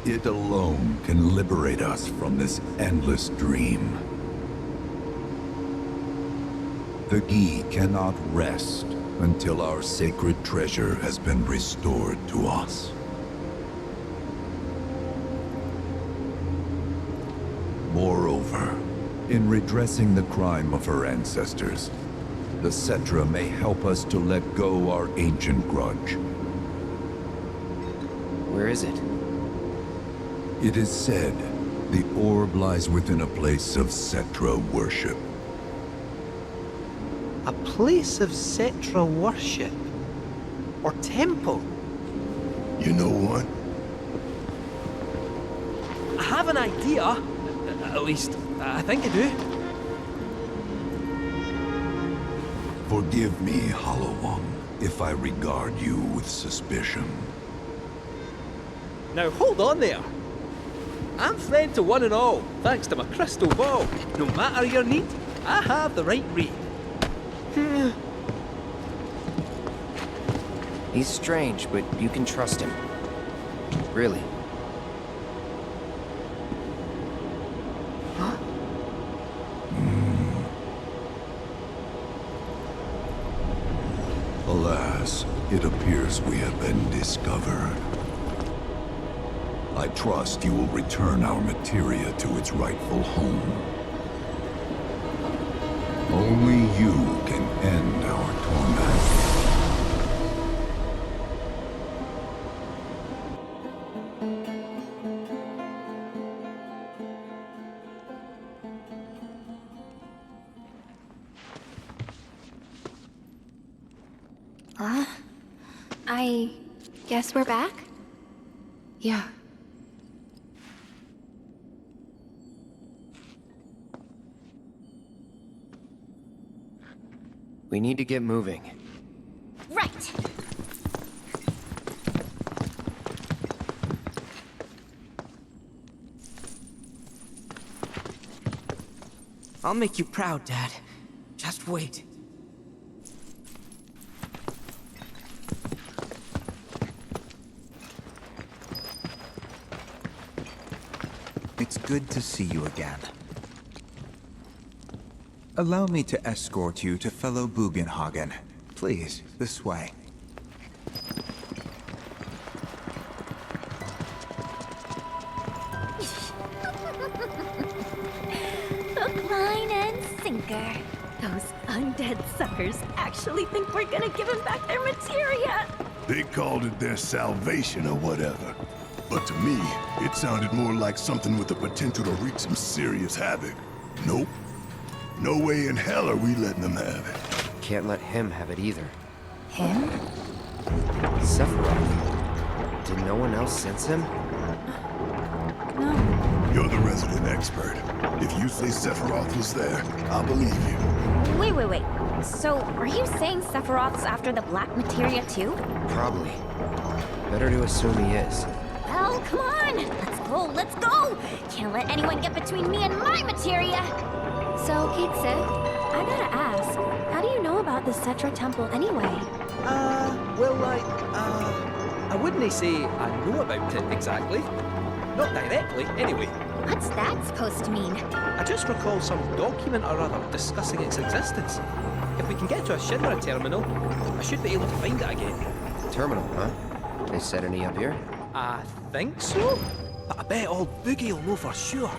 it alone can liberate us from this endless dream. The Gi cannot rest until our sacred treasure has been restored to us. Moreover, in redressing the crime of her ancestors, the Cetra may help us to let go our ancient grudge. Where is it? It is said the orb lies within a place of Cetra worship. A place of Cetra worship? Or temple? You know what? I have an idea. At least, I think I do. Forgive me, Hollow One, if I regard you with suspicion. Now hold on there. I'm friend to one and all, thanks to my crystal ball. No matter your need, I have the right read. He's strange, but you can trust him. Really. Huh? Alas, it appears we have been discovered. I trust you will return our materia to its rightful home. Only you can end our torment. I guess we're back? Yeah. We need to get moving. Right. I'll make you proud, Dad. Just wait. It's good to see you again. Allow me to escort you to fellow Bugenhagen. Please, this way. Hook, line, and sinker. Those undead suckers actually think we're gonna give them back their materia. They called it their salvation or whatever. But to me, it sounded more like something with the potential to wreak some serious havoc. Nope. No way in hell are we letting them have it. Can't let him have it either. Him? Sephiroth. Did no one else sense him? No. You're the resident expert. If you say Sephiroth was there, I'll believe you. Wait. So, are you saying Sephiroth's after the black materia too? Probably. Better to assume he is. Well, come on! Let's go! Can't let anyone get between me and my materia! So, Kate said, I gotta ask, how do you know about the Cetra Temple anyway? I wouldn't say I know about it exactly. Not directly, anyway. What's that supposed to mean? I just recall some document or other discussing its existence. If we can get to a Shinra terminal, I should be able to find it again. Terminal, huh? They set any up here? I think so, but I bet old Boogie will know for sure.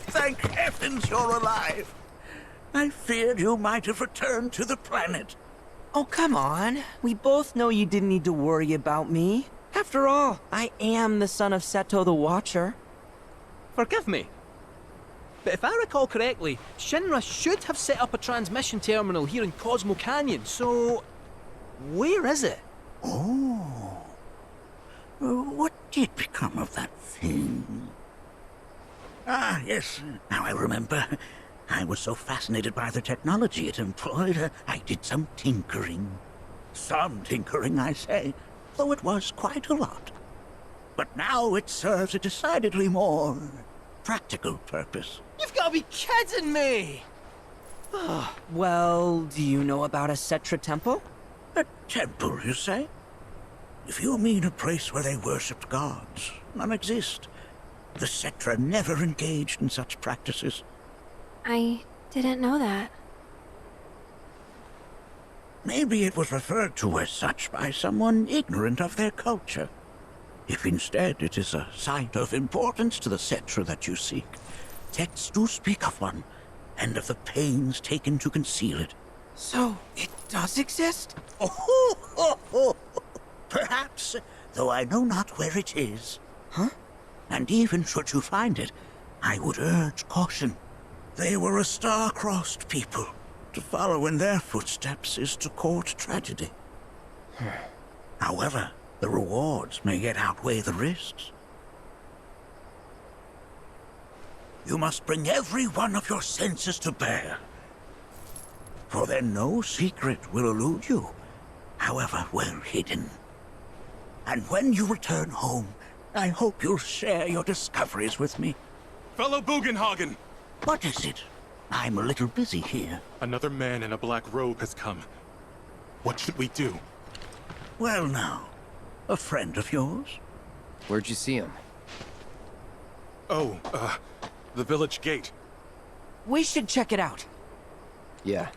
Thank heavens you're alive. I feared you might have returned to the planet. Oh, come on. We both know you didn't need to worry about me. After all, I am the son of Seto the Watcher. Forgive me, but if I recall correctly, Shinra should have set up a transmission terminal here in Cosmo Canyon, so where is it? Oh. What did become of that thing? Ah, yes, now I remember. I was so fascinated by the technology it employed, I did some tinkering. Some tinkering, I say, though it was quite a lot. But now it serves a decidedly more practical purpose. You've got to be kidding me! Well, do you know about a Cetra temple? A temple, you say? If you mean a place where they worshipped gods, none exist. The Cetra never engaged in such practices. I didn't know that. Maybe it was referred to as such by someone ignorant of their culture. If instead it is a site of importance to the Cetra that you seek, texts do speak of one, and of the pains taken to conceal it. So, it does exist? Oh, perhaps, though I know not where it is. Huh? And even should you find it, I would urge caution. They were a star-crossed people. To follow in their footsteps is to court tragedy. However, the rewards may yet outweigh the risks. You must bring every one of your senses to bear. For then no secret will elude you, however well hidden. And when you return home, I hope you'll share your discoveries with me. Fellow Bugenhagen! What is it? I'm a little busy here. Another man in a black robe has come. What should we do? Well now, a friend of yours? Where'd you see him? Oh, the village gate. We should check it out. Yeah.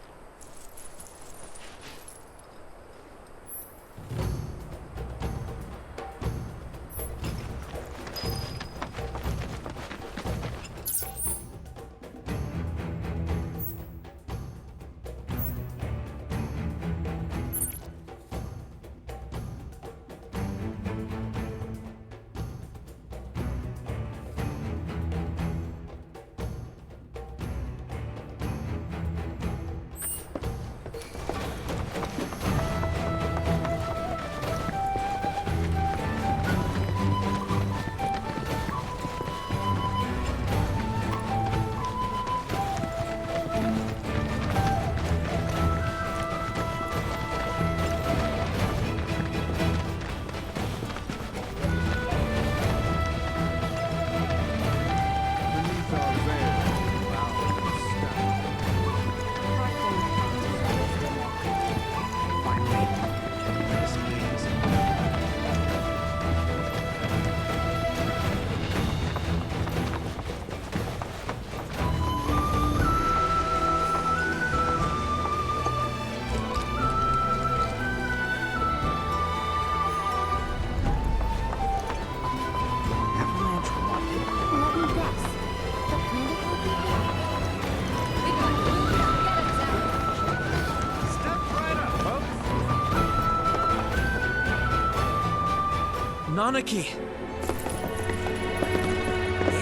Nanaki!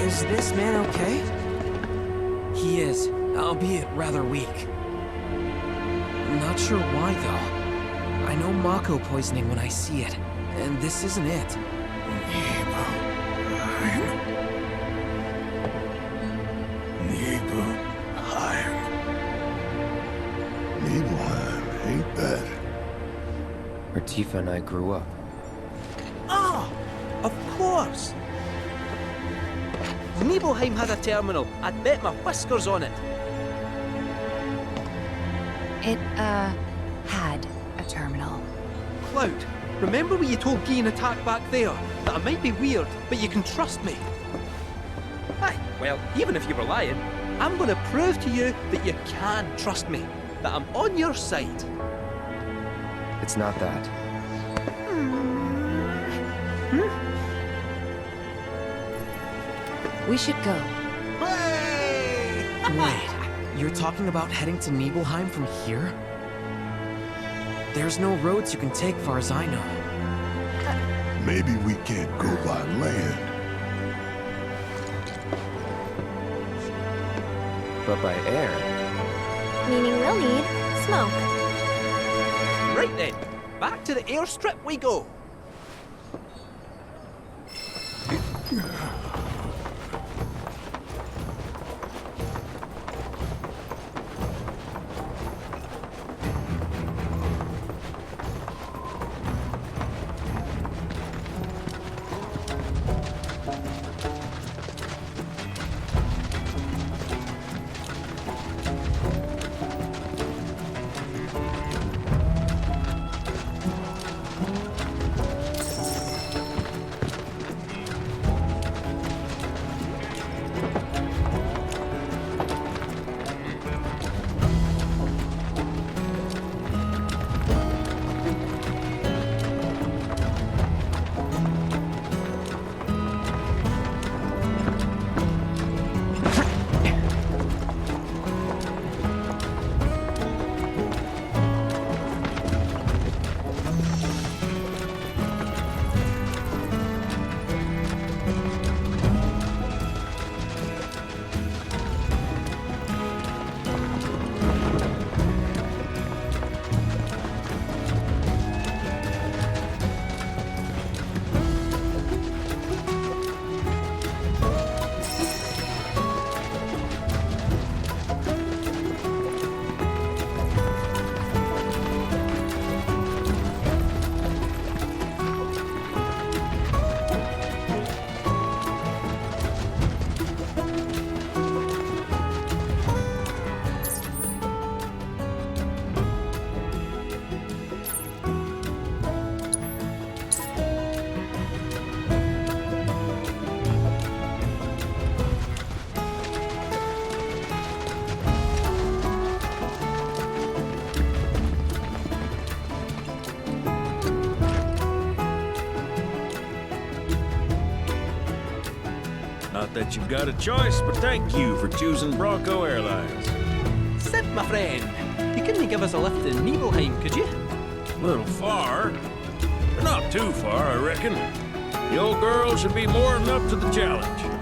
Is this man okay? He is, albeit rather weak. I'm not sure why, though. I know Mako poisoning when I see it, and this isn't it. Nibelheim, ain't that? Where Tifa and I grew up. Ah! Of course! Nibelheim had a terminal. I'd bet my whiskers on it. It, had a terminal. Cloud, remember when you told Guy in attack back there? That I might be weird, but you can trust me. Aye, well, even if you were lying, I'm gonna prove to you that you can trust me. That I'm on your side. It's not that. We should go. Wait, you're talking about heading to Nibelheim from here? There's no roads you can take far as I know. Maybe we can't go by land. But by air. Meaning we'll need smoke. Right then, back to the airstrip we go. Not that you've got a choice, but thank you for choosing Bronco Airlines. Sid, my friend, you couldn't give us a lift in Nibelheim, could you? A little far. But not too far, I reckon. The old girl should be more than up to the challenge.